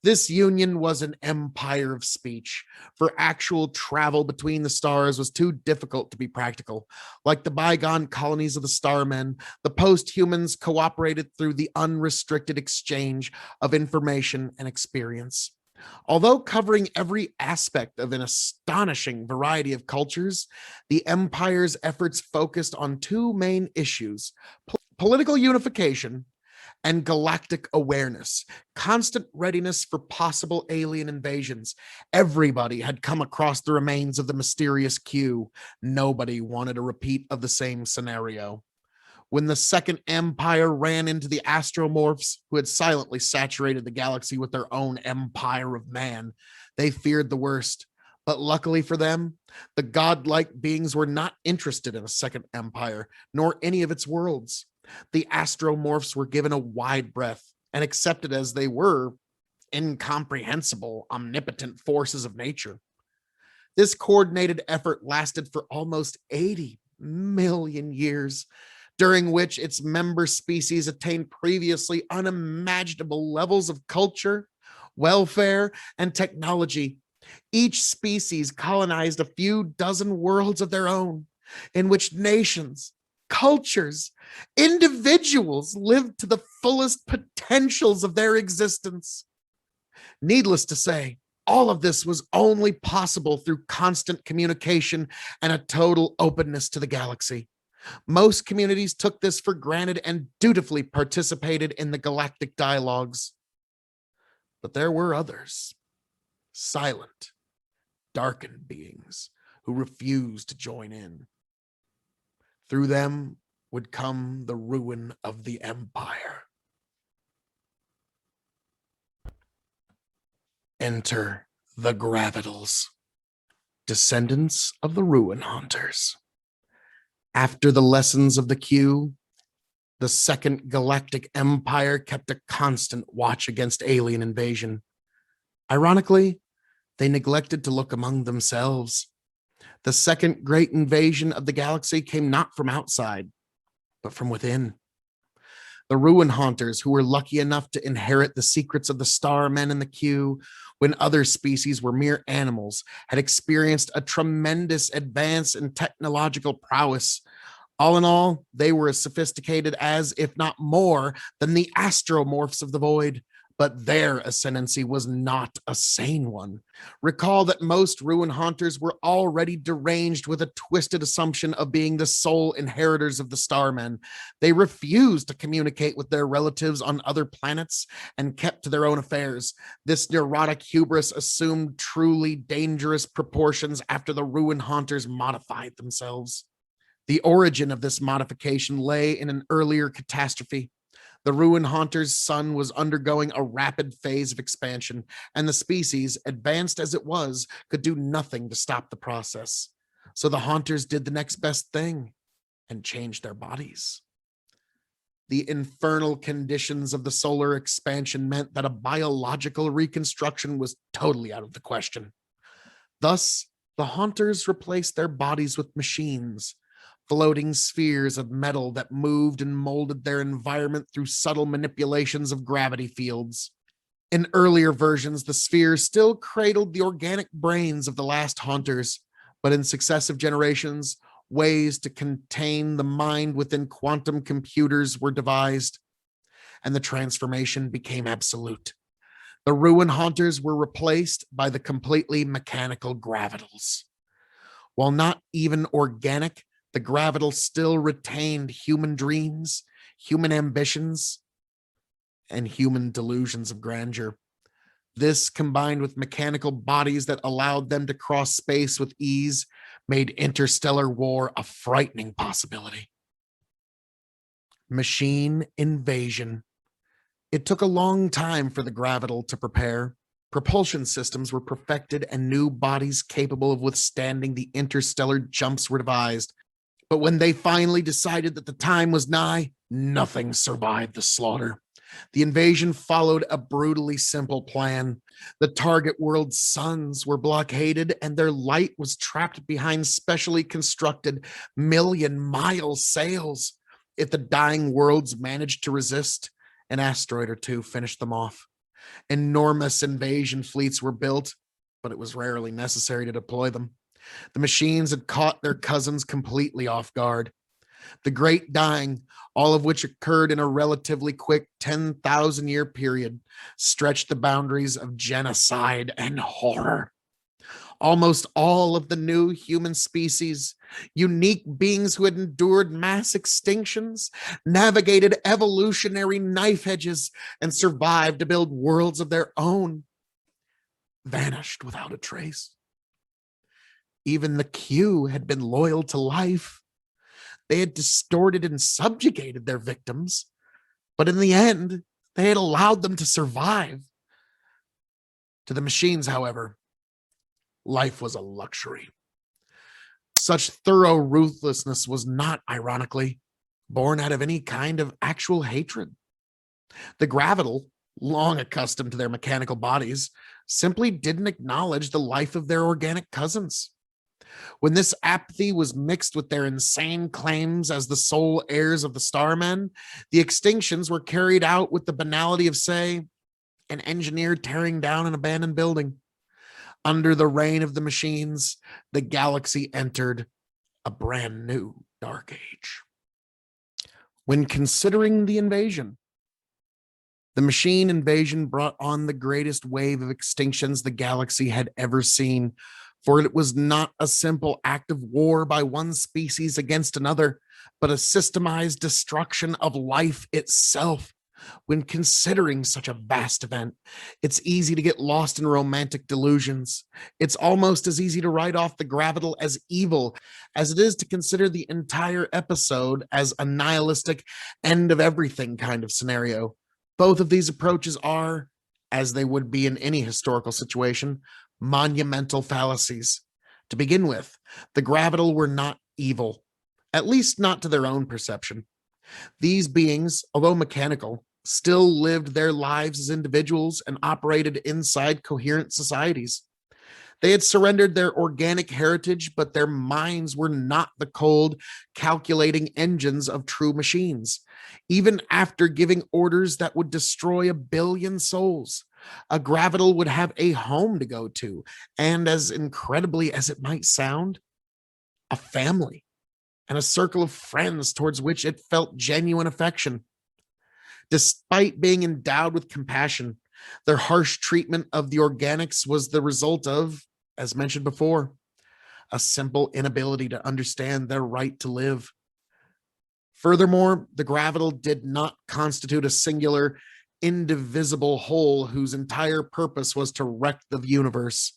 This union was an empire of speech, for actual travel between the stars was too difficult to be practical. Like the bygone colonies of the Starmen, the post-humans cooperated through the unrestricted exchange of information and experience. Although covering every aspect of an astonishing variety of cultures, the empire's efforts focused on two main issues: political unification and galactic awareness, constant readiness for possible alien invasions. Everybody had come across the remains of the mysterious Q. Nobody wanted a repeat of the same scenario. When the Second Empire ran into the asteromorphs, who had silently saturated the galaxy with their own empire of man, they feared the worst. But luckily for them, the godlike beings were not interested in a second empire, nor any of its worlds. The astromorphs were given a wide breath and accepted as they were incomprehensible, omnipotent forces of nature. This coordinated effort lasted for almost 80 million years, during which its member species attained previously unimaginable levels of culture, welfare, and technology. Each species colonized a few dozen worlds of their own, in which nations, cultures, individuals lived to the fullest potentials of their existence. Needless to say, all of this was only possible through constant communication and a total openness to the galaxy. Most communities took this for granted and dutifully participated in the galactic dialogues. But there were others, silent, darkened beings who refused to join in. Through them would come the ruin of the empire. Enter the gravitals, descendants of the ruin haunters. After the lessons of the Q, the Second Galactic Empire kept a constant watch against alien invasion. Ironically, they neglected to look among themselves. The second great invasion of the galaxy came not from outside, but from within. The ruin haunters, who were lucky enough to inherit the secrets of the Starmen and the Q, when other species were mere animals, had experienced a tremendous advance in technological prowess. All in all, they were as sophisticated as, if not more, than the asteromorphs of the void. But their ascendancy was not a sane one. Recall that most ruin haunters were already deranged with a twisted assumption of being the sole inheritors of the Starmen. They refused to communicate with their relatives on other planets and kept to their own affairs. This neurotic hubris assumed truly dangerous proportions after the ruin haunters modified themselves. The origin of this modification lay in an earlier catastrophe. The ruin haunter's sun was undergoing a rapid phase of expansion, and the species, advanced as it was, could do nothing to stop the process. So the haunters did the next best thing and changed their bodies. The infernal conditions of the solar expansion meant that a biological reconstruction was totally out of the question. Thus, the haunters replaced their bodies with machines, floating spheres of metal that moved and molded their environment through subtle manipulations of gravity fields. In earlier versions, the spheres still cradled the organic brains of the last haunters, but in successive generations, ways to contain the mind within quantum computers were devised, and the transformation became absolute. The ruin haunters were replaced by the completely mechanical gravitals. While not even organic, the gravital still retained human dreams, human ambitions, and human delusions of grandeur. This, combined with mechanical bodies that allowed them to cross space with ease, made interstellar war a frightening possibility. Machine invasion. It took a long time for the gravital to prepare. Propulsion systems were perfected and new bodies capable of withstanding the interstellar jumps were devised. But when they finally decided that the time was nigh, nothing survived the slaughter. The invasion followed a brutally simple plan. The target world's suns were blockaded and their light was trapped behind specially constructed million-mile sails. If the dying worlds managed to resist, an asteroid or two finished them off. Enormous invasion fleets were built, but it was rarely necessary to deploy them. The machines had caught their cousins completely off guard. The Great Dying, all of which occurred in a relatively quick 10,000-year period, stretched the boundaries of genocide and horror. Almost all of the new human species, unique beings who had endured mass extinctions, navigated evolutionary knife edges, and survived to build worlds of their own, vanished without a trace. Even the Q had been loyal to life. They had distorted and subjugated their victims, but in the end, they had allowed them to survive. To the machines, however, life was a luxury. Such thorough ruthlessness was not, ironically, born out of any kind of actual hatred. The gravital, long accustomed to their mechanical bodies, simply didn't acknowledge the life of their organic cousins. When this apathy was mixed with their insane claims as the sole heirs of the Starmen, the extinctions were carried out with the banality of, say, an engineer tearing down an abandoned building. Under the reign of the machines, the galaxy entered a brand new dark age. When considering the invasion, the machine invasion brought on the greatest wave of extinctions the galaxy had ever seen, for it was not a simple act of war by one species against another, but a systemized destruction of life itself. When considering such a vast event, it's easy to get lost in romantic delusions. It's almost as easy to write off the gravital as evil as it is to consider the entire episode as a nihilistic end of everything kind of scenario. Both of these approaches are, as they would be in any historical situation, monumental fallacies. To begin with, the gravital were not evil, at least not to their own perception. These beings, although mechanical, still lived their lives as individuals and operated inside coherent societies. They had surrendered their organic heritage, but their minds were not the cold, calculating engines of true machines. Even after giving orders that would destroy 1 billion souls, a gravital would have a home to go to, and as incredibly as it might sound, a family and a circle of friends towards which it felt genuine affection. Despite being endowed with compassion, their harsh treatment of the organics was the result of, as mentioned before, a simple inability to understand their right to live. Furthermore, the gravital did not constitute a singular, indivisible whole whose entire purpose was to wreck the universe.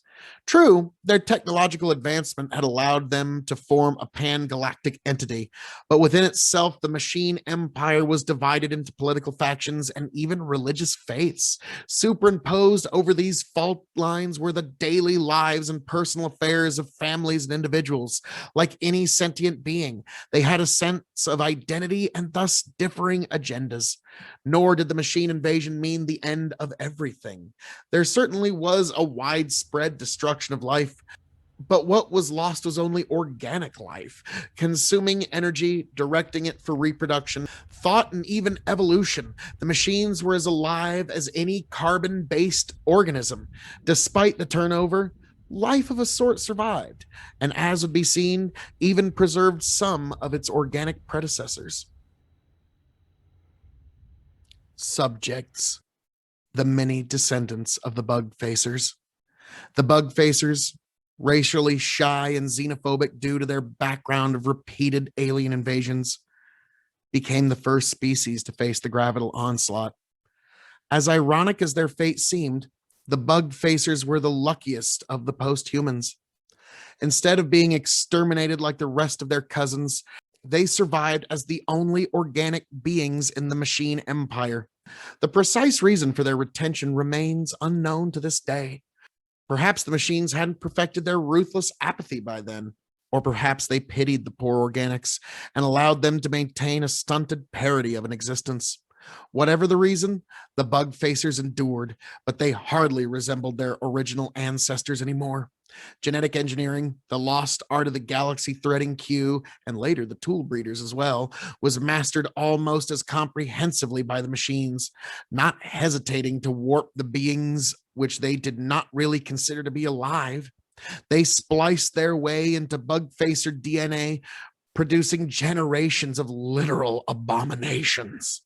True, their technological advancement had allowed them to form a pan-galactic entity, but within itself, the machine empire was divided into political factions and even religious faiths. Superimposed over these fault lines were the daily lives and personal affairs of families and individuals. Like any sentient being, they had a sense of identity and thus differing agendas. Nor did the machine invasion mean the end of everything. There certainly was a widespread destruction of life, but what was lost was only organic life, consuming energy, directing it for reproduction, thought, and even evolution. The machines were as alive as any carbon-based organism. Despite the turnover, life of a sort survived, and as would be seen, even preserved some of its organic predecessors. Subjects: the many descendants of the bug facers. The bug facers, racially shy and xenophobic due to their background of repeated alien invasions, became the first species to face the gravital onslaught. As ironic as their fate seemed, the bug facers were the luckiest of the post-humans. Instead of being exterminated like the rest of their cousins, they survived as the only organic beings in the machine empire. The precise reason for their retention remains unknown to this day. Perhaps the machines hadn't perfected their ruthless apathy by then, or perhaps they pitied the poor organics and allowed them to maintain a stunted parody of an existence. Whatever the reason, the bug facers endured, but they hardly resembled their original ancestors anymore. Genetic engineering, the lost art of the galaxy threading queue, and later the tool breeders as well, was mastered almost as comprehensively by the machines, not hesitating to warp the beings which they did not really consider to be alive. They spliced their way into bug facer DNA, producing generations of literal abominations.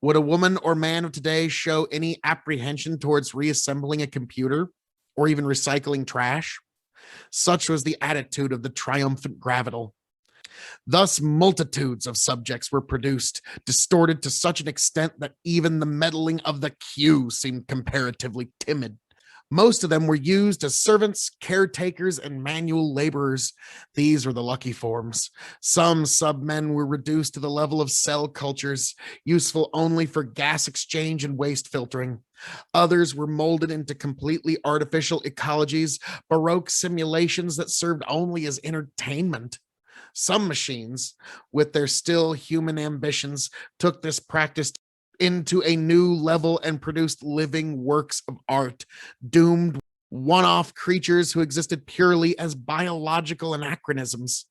Would a woman or man of today show any apprehension towards reassembling a computer or even recycling trash? Such was the attitude of the triumphant gravital. Thus, multitudes of subjects were produced, distorted to such an extent that even the meddling of the Q seemed comparatively timid. Most of them were used as servants, caretakers, and manual laborers. These were the lucky forms. Some submen were reduced to the level of cell cultures, useful only for gas exchange and waste filtering. Others were molded into completely artificial ecologies, baroque simulations that served only as entertainment. Some machines, with their still human ambitions, took this practice into a new level and produced living works of art, doomed one-off creatures who existed purely as biological anachronisms.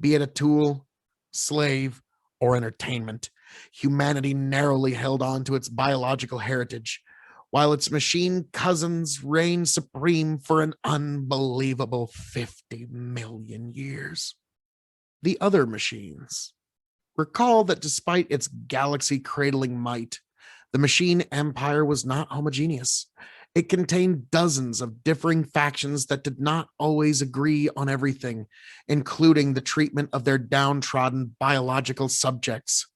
Be it a tool, slave, or entertainment, humanity narrowly held on to its biological heritage, while its machine cousins reigned supreme for an unbelievable 50 million years. The other machines. Recall that despite its galaxy-cradling might, the machine empire was not homogeneous. It contained dozens of differing factions that did not always agree on everything, including the treatment of their downtrodden biological subjects.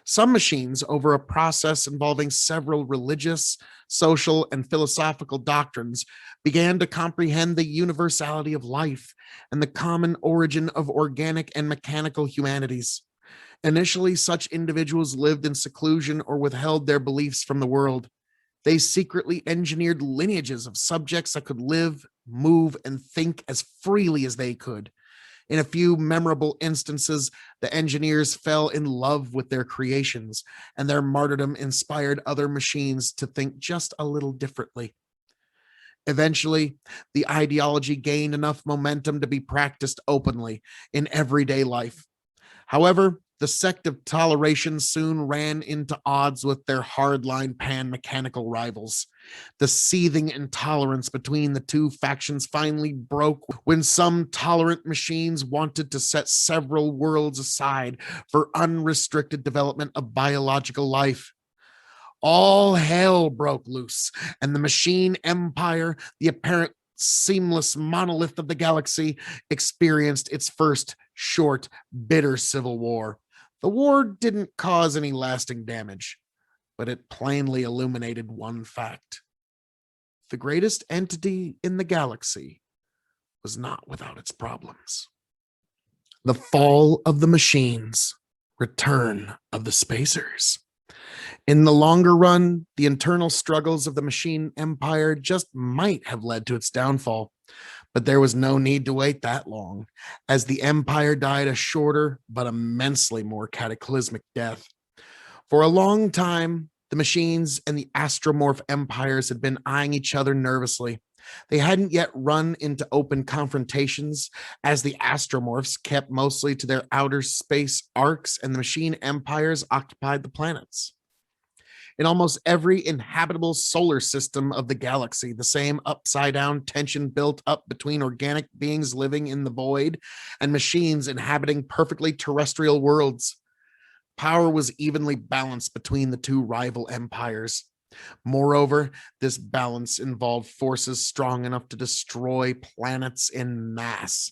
Some machines, over a process involving several religious, social, and philosophical doctrines, began to comprehend the universality of life and the common origin of organic and mechanical humanities. Initially, such individuals lived in seclusion or withheld their beliefs from the world. They secretly engineered lineages of subjects that could live, move, and think as freely as they could. In a few memorable instances, the engineers fell in love with their creations, and their martyrdom inspired other machines to think just a little differently. Eventually, the ideology gained enough momentum to be practiced openly in everyday life. However, the sect of toleration soon ran into odds with their hardline pan-mechanical rivals. The seething intolerance between the two factions finally broke when some tolerant machines wanted to set several worlds aside for unrestricted development of biological life. All hell broke loose, and the machine empire, the apparent seamless monolith of the galaxy, experienced its first short, bitter civil war. The war didn't cause any lasting damage, but it plainly illuminated one fact. The greatest entity in the galaxy was not without its problems. The fall of the machines, return of the spacers. In the longer run, the internal struggles of the machine empire just might have led to its downfall. But there was no need to wait that long, as the empire died a shorter but immensely more cataclysmic death. For a long time, the machines and the asteromorph empires had been eyeing each other nervously. They hadn't yet run into open confrontations, as the asteromorphs kept mostly to their outer space arcs and the machine empires occupied the planets. In almost every inhabitable solar system of the galaxy, the same upside down tension built up between organic beings living in the void and machines inhabiting perfectly terrestrial worlds. Power was evenly balanced between the two rival empires. Moreover, this balance involved forces strong enough to destroy planets in mass.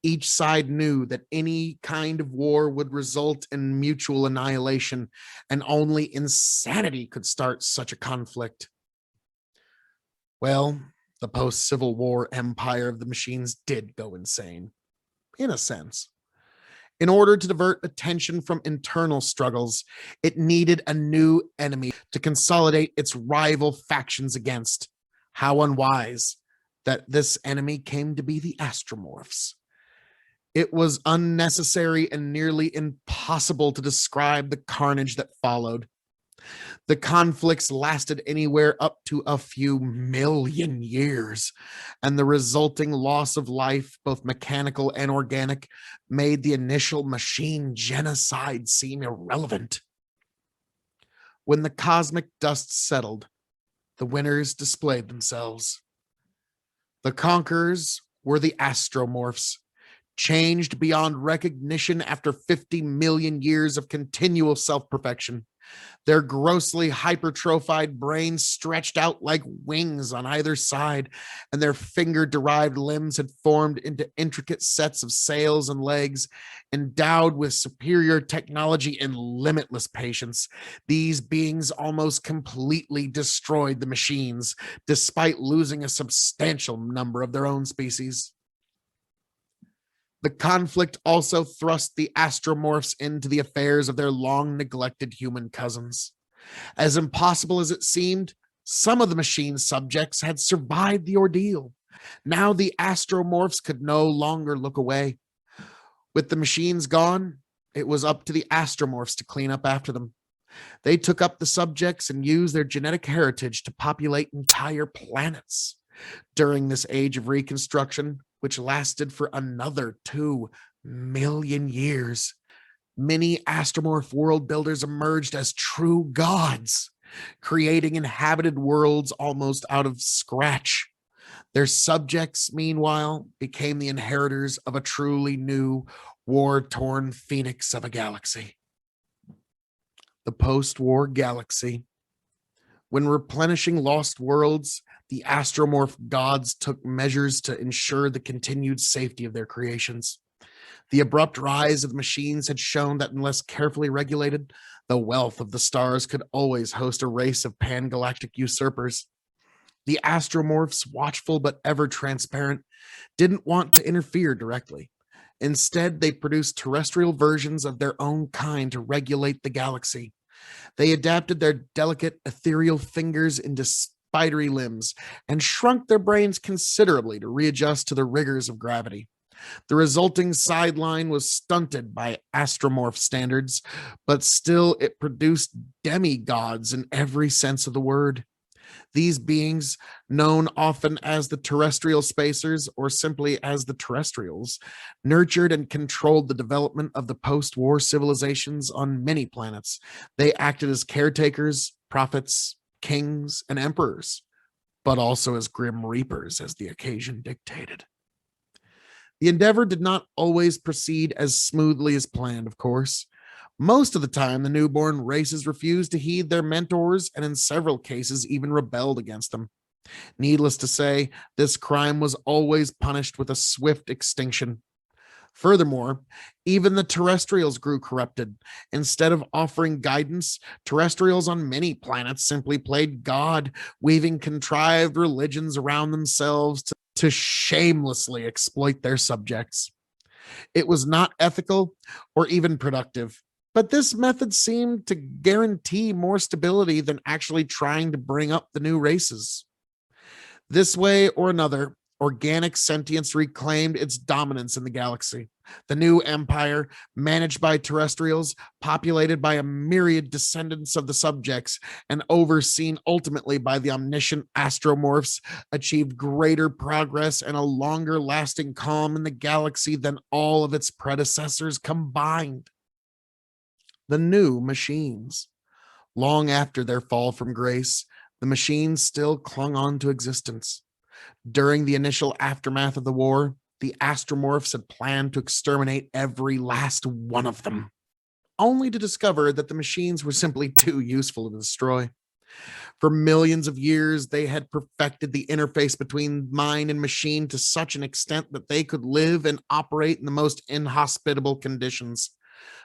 Each side knew that any kind of war would result in mutual annihilation, and only insanity could start such a conflict. Well, the post-Civil War empire of the machines did go insane, in a sense. In order to divert attention from internal struggles, it needed a new enemy to consolidate its rival factions against. How unwise that this enemy came to be the astromorphs. It was unnecessary and nearly impossible to describe the carnage that followed. The conflicts lasted anywhere up to a few million years, and the resulting loss of life, both mechanical and organic, made the initial machine genocide seem irrelevant. When the cosmic dust settled, the winners displayed themselves. The conquerors were the astromorphs, changed beyond recognition after 50 million years of continual self-perfection. Their grossly hypertrophied brains stretched out like wings on either side, and their finger-derived limbs had formed into intricate sets of sails and legs. Endowed with superior technology and limitless patience, these beings almost completely destroyed the machines, despite losing a substantial number of their own species. The conflict also thrust the asteromorphs into the affairs of their long-neglected human cousins. As impossible as it seemed, some of the machine subjects had survived the ordeal. Now the asteromorphs could no longer look away. With the machines gone, it was up to the asteromorphs to clean up after them. They took up the subjects and used their genetic heritage to populate entire planets. During this age of reconstruction, which lasted for another 2 million years, many astromorph world builders emerged as true gods, creating inhabited worlds almost out of scratch. Their subjects, meanwhile, became the inheritors of a truly new, war-torn phoenix of a galaxy. The post-war galaxy. When replenishing lost worlds, the astromorph gods took measures to ensure the continued safety of their creations. The abrupt rise of the machines had shown that unless carefully regulated, the wealth of the stars could always host a race of pan-galactic usurpers. The astromorphs, watchful but ever transparent, didn't want to interfere directly. Instead, they produced terrestrial versions of their own kind to regulate the galaxy. They adapted their delicate ethereal fingers into spidery limbs and shrunk their brains considerably to readjust to the rigors of gravity. The resulting sideline was stunted by astromorph standards, but still it produced demigods in every sense of the word. These beings, known often as the terrestrial spacers or simply as the terrestrials, nurtured and controlled the development of the post-war civilizations on many planets. They acted as caretakers, prophets, kings, and emperors, but also as grim reapers as the occasion dictated. The endeavor did not always proceed as smoothly as planned, of course. Most of the time, the newborn races refused to heed their mentors and in several cases even rebelled against them. Needless to say, this crime was always punished with a swift extinction. Furthermore, even the terrestrials grew corrupted. Instead of offering guidance, terrestrials on many planets simply played God, weaving contrived religions around themselves to shamelessly exploit their subjects. It was not ethical or even productive, but this method seemed to guarantee more stability than actually trying to bring up the new races. This way or another, organic sentience reclaimed its dominance in the galaxy. The new empire, managed by terrestrials, populated by a myriad descendants of the subjects, and overseen ultimately by the omniscient astromorphs, achieved greater progress and a longer lasting calm in the galaxy than all of its predecessors combined. The new machines. Long after their fall from grace, the machines still clung on to existence. During the initial aftermath of the war, the astromorphs had planned to exterminate every last one of them, only to discover that the machines were simply too useful to destroy. For millions of years, they had perfected the interface between mind and machine to such an extent that they could live and operate in the most inhospitable conditions.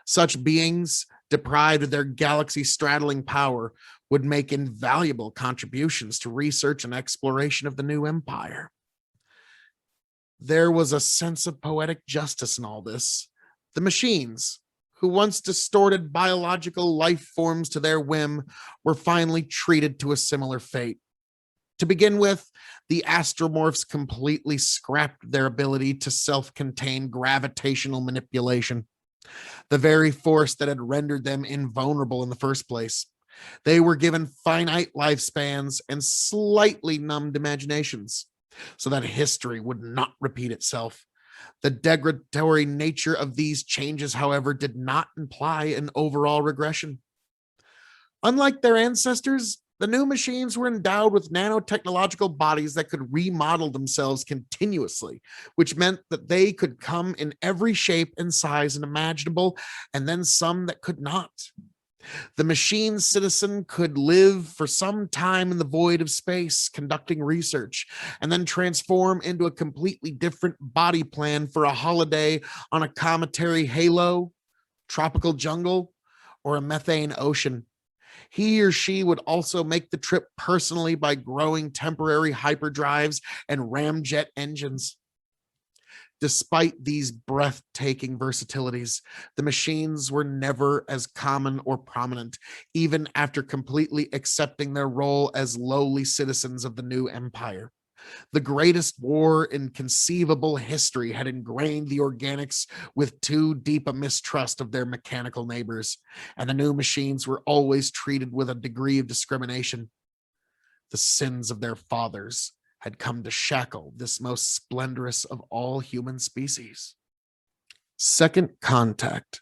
Such beings, deprived of their galaxy-straddling power, would make invaluable contributions to research and exploration of the new empire. There was a sense of poetic justice in all this. The machines, who once distorted biological life forms to their whim, were finally treated to a similar fate. To begin with, the astromorphs completely scrapped their ability to self-contain gravitational manipulation, the very force that had rendered them invulnerable in the first place. They were given finite lifespans and slightly numbed imaginations, so that history would not repeat itself. The degradatory nature of these changes, however, did not imply an overall regression. Unlike their ancestors, The new machines were endowed with nanotechnological bodies that could remodel themselves continuously, which meant that they could come in every shape and size imaginable, and then some that could not. The machine citizen could live for some time in the void of space, conducting research, and then transform into a completely different body plan for a holiday on a cometary halo, tropical jungle, or a methane ocean. He or she would also make the trip personally by growing temporary hyperdrives and ramjet engines. Despite these breathtaking versatilities, the machines were never as common or prominent, even after completely accepting their role as lowly citizens of the new empire. The greatest war in conceivable history had ingrained the organics with too deep a mistrust of their mechanical neighbors, and the new machines were always treated with a degree of discrimination. The sins of their fathers had come to shackle this most splendorous of all human species. Second contact.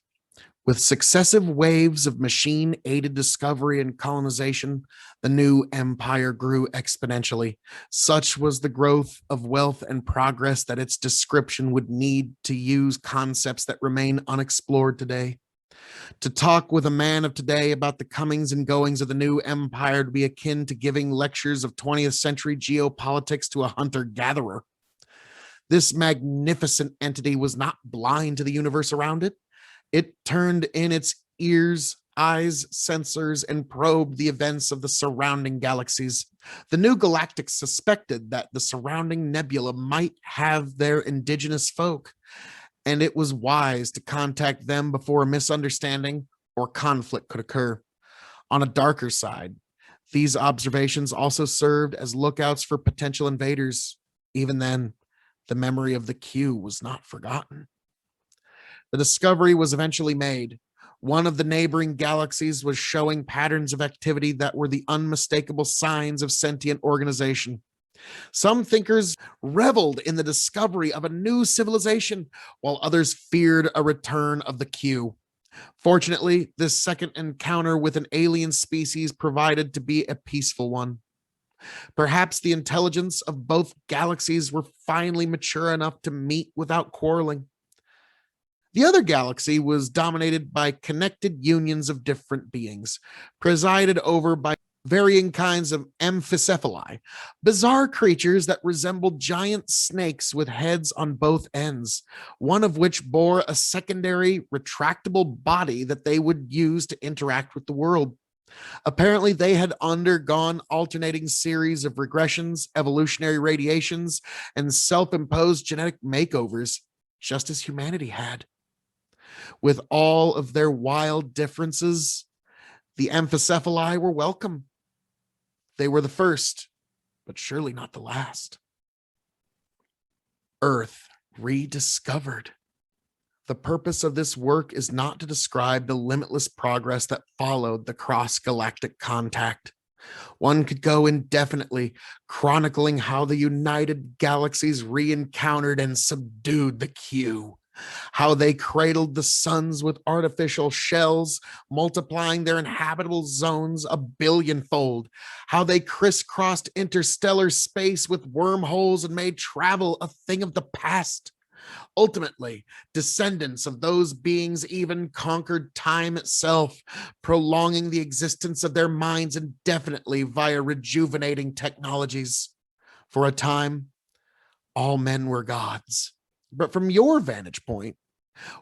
With successive waves of machine-aided discovery and colonization, the new empire grew exponentially. Such was the growth of wealth and progress that its description would need to use concepts that remain unexplored today. To talk with a man of today about the comings and goings of the new empire would be akin to giving lectures of 20th century geopolitics to a hunter-gatherer. This magnificent entity was not blind to the universe around it. It turned in its ears, eyes, sensors, and probed the events of the surrounding galaxies. The new galactics suspected that the surrounding nebula might have their indigenous folk, and it was wise to contact them before a misunderstanding or conflict could occur. On a darker side, these observations also served as lookouts for potential invaders. Even then, the memory of the Q was not forgotten. The discovery was eventually made. One of the neighboring galaxies was showing patterns of activity that were the unmistakable signs of sentient organization. Some thinkers reveled in the discovery of a new civilization, while others feared a return of the Q. Fortunately, this second encounter with an alien species provided to be a peaceful one. Perhaps the intelligence of both galaxies were finally mature enough to meet without quarreling. The other galaxy was dominated by connected unions of different beings, presided over by varying kinds of amphicephali, bizarre creatures that resembled giant snakes with heads on both ends, one of which bore a secondary retractable body that they would use to interact with the world. Apparently, they had undergone alternating series of regressions, evolutionary radiations, and self-imposed genetic makeovers, just as humanity had. With all of their wild differences, the amphicephali were welcome. They were the first, but surely not the last. Earth rediscovered. The purpose of this work is not to describe the limitless progress that followed the cross-galactic contact. One could go indefinitely, chronicling how the united galaxies re-encountered and subdued the Q, how they cradled the suns with artificial shells, multiplying their inhabitable zones a billionfold, how they crisscrossed interstellar space with wormholes and made travel a thing of the past. Ultimately, descendants of those beings even conquered time itself, prolonging the existence of their minds indefinitely via rejuvenating technologies. For a time, all men were gods. But from your vantage point,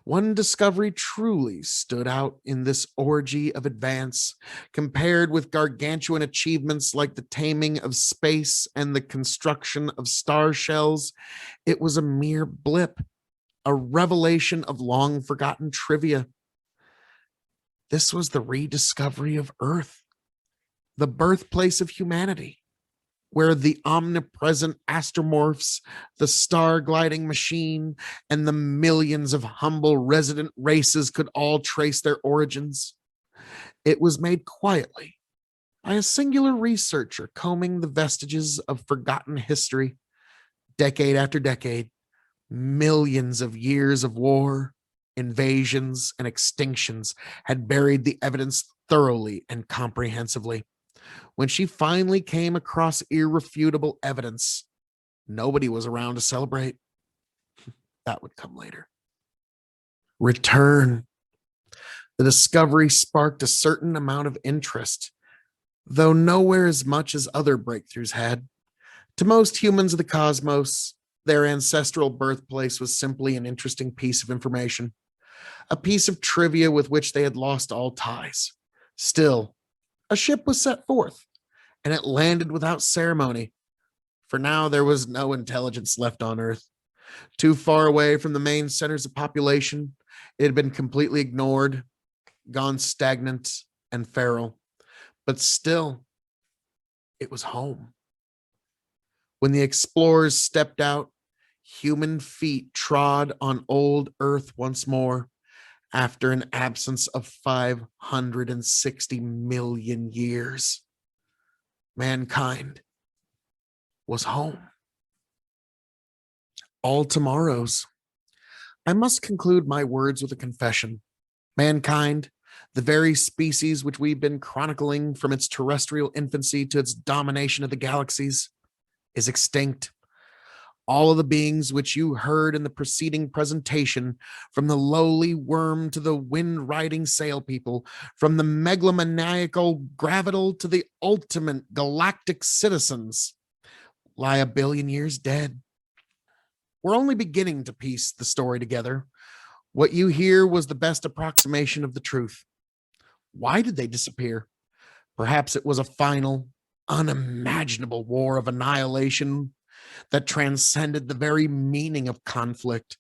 one discovery truly stood out in this orgy of advance. Compared with gargantuan achievements like the taming of space and the construction of star shells, it was a mere blip, a revelation of long forgotten trivia. This was the rediscovery of Earth, the birthplace of humanity, where the omnipresent asteromorphs, the star gliding machine, and the millions of humble resident races could all trace their origins. It was made quietly by a singular researcher combing the vestiges of forgotten history. Decade after decade, millions of years of war, invasions, and extinctions had buried the evidence thoroughly and comprehensively. When she finally came across irrefutable evidence, nobody was around to celebrate. That would come later. Return. The discovery sparked a certain amount of interest, though nowhere as much as other breakthroughs had. To most humans of the cosmos, their ancestral birthplace was simply an interesting piece of information, a piece of trivia with which they had lost all ties. Still, a ship was set forth, and it landed without ceremony. For now, there was no intelligence left on Earth. Too far away from the main centers of population, it had been completely ignored, gone stagnant and feral. But still, it was home. When the explorers stepped out, human feet trod on old Earth once more after an absence of 560 million years. Mankind was home. All tomorrows. I must conclude my words with a confession. Mankind, the very species which we've been chronicling from its terrestrial infancy to its domination of the galaxies, is extinct. All of the beings which you heard in the preceding presentation, from the lowly worm to the wind-riding sail people, from the megalomaniacal gravital to the ultimate galactic citizens, lie a billion years dead. We're only beginning to piece the story together. What you hear was the best approximation of the truth. Why did they disappear? Perhaps it was a final, unimaginable war of annihilation that transcended the very meaning of conflict.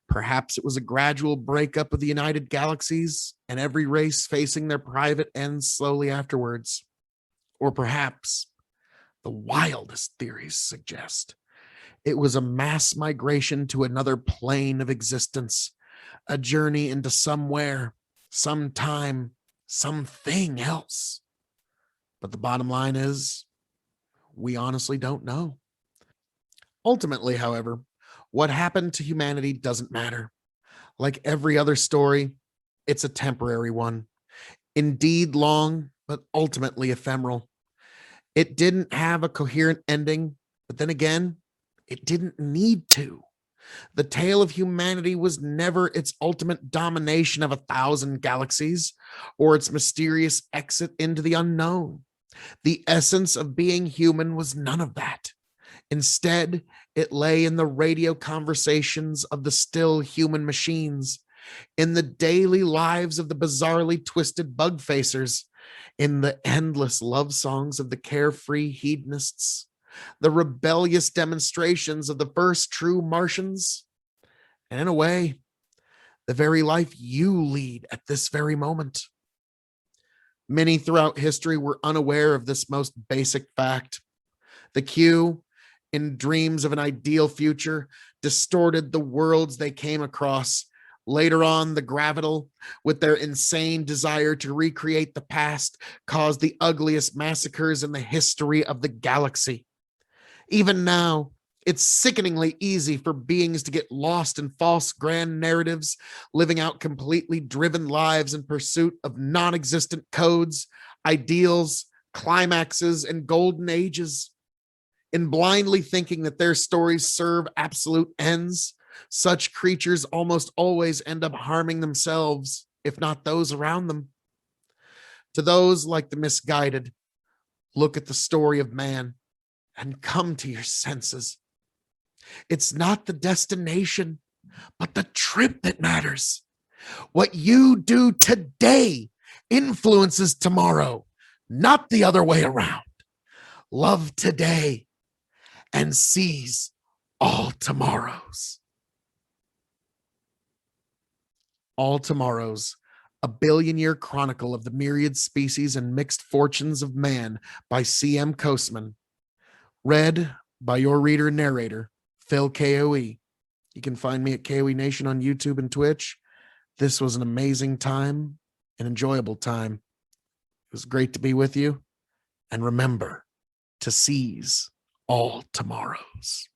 Perhaps it was a gradual breakup of the United Galaxies and every race facing their private ends slowly afterwards. Or perhaps, the wildest theories suggest, it was a mass migration to another plane of existence, a journey into somewhere, sometime, something else. But the bottom line is, we honestly don't know. Ultimately, however, what happened to humanity doesn't matter. Like every other story, it's a temporary one. Indeed long, but ultimately ephemeral. It didn't have a coherent ending, but then again, it didn't need to. The tale of humanity was never its ultimate domination of 1,000 galaxies or its mysterious exit into the unknown. The essence of being human was none of that. Instead, it lay in the radio conversations of the still human machines, in the daily lives of the bizarrely twisted bug facers, in the endless love songs of the carefree hedonists, the rebellious demonstrations of the first true Martians, and in a way, the very life you lead at this very moment. Many throughout history were unaware of this most basic fact. The Q, in dreams of an ideal future, distorted the worlds they came across. Later on, the gravital, with their insane desire to recreate the past, caused the ugliest massacres in the history of the galaxy. Even now, it's sickeningly easy for beings to get lost in false grand narratives, living out completely driven lives in pursuit of non-existent codes, ideals, climaxes, and golden ages. In blindly thinking that their stories serve absolute ends, such creatures almost always end up harming themselves, if not those around them. To those like the misguided, look at the story of man and come to your senses. It's not the destination, but the trip that matters. What you do today influences tomorrow, not the other way around. Love today and seize all tomorrows. All Tomorrows, a billion-year chronicle of the myriad species and mixed fortunes of man by C.M. Koseman. Read by your reader and narrator, Phil K.O.E. You can find me at K.O.E Nation on YouTube and Twitch. This was an amazing time, an enjoyable time. It was great to be with you. And remember to seize all tomorrows.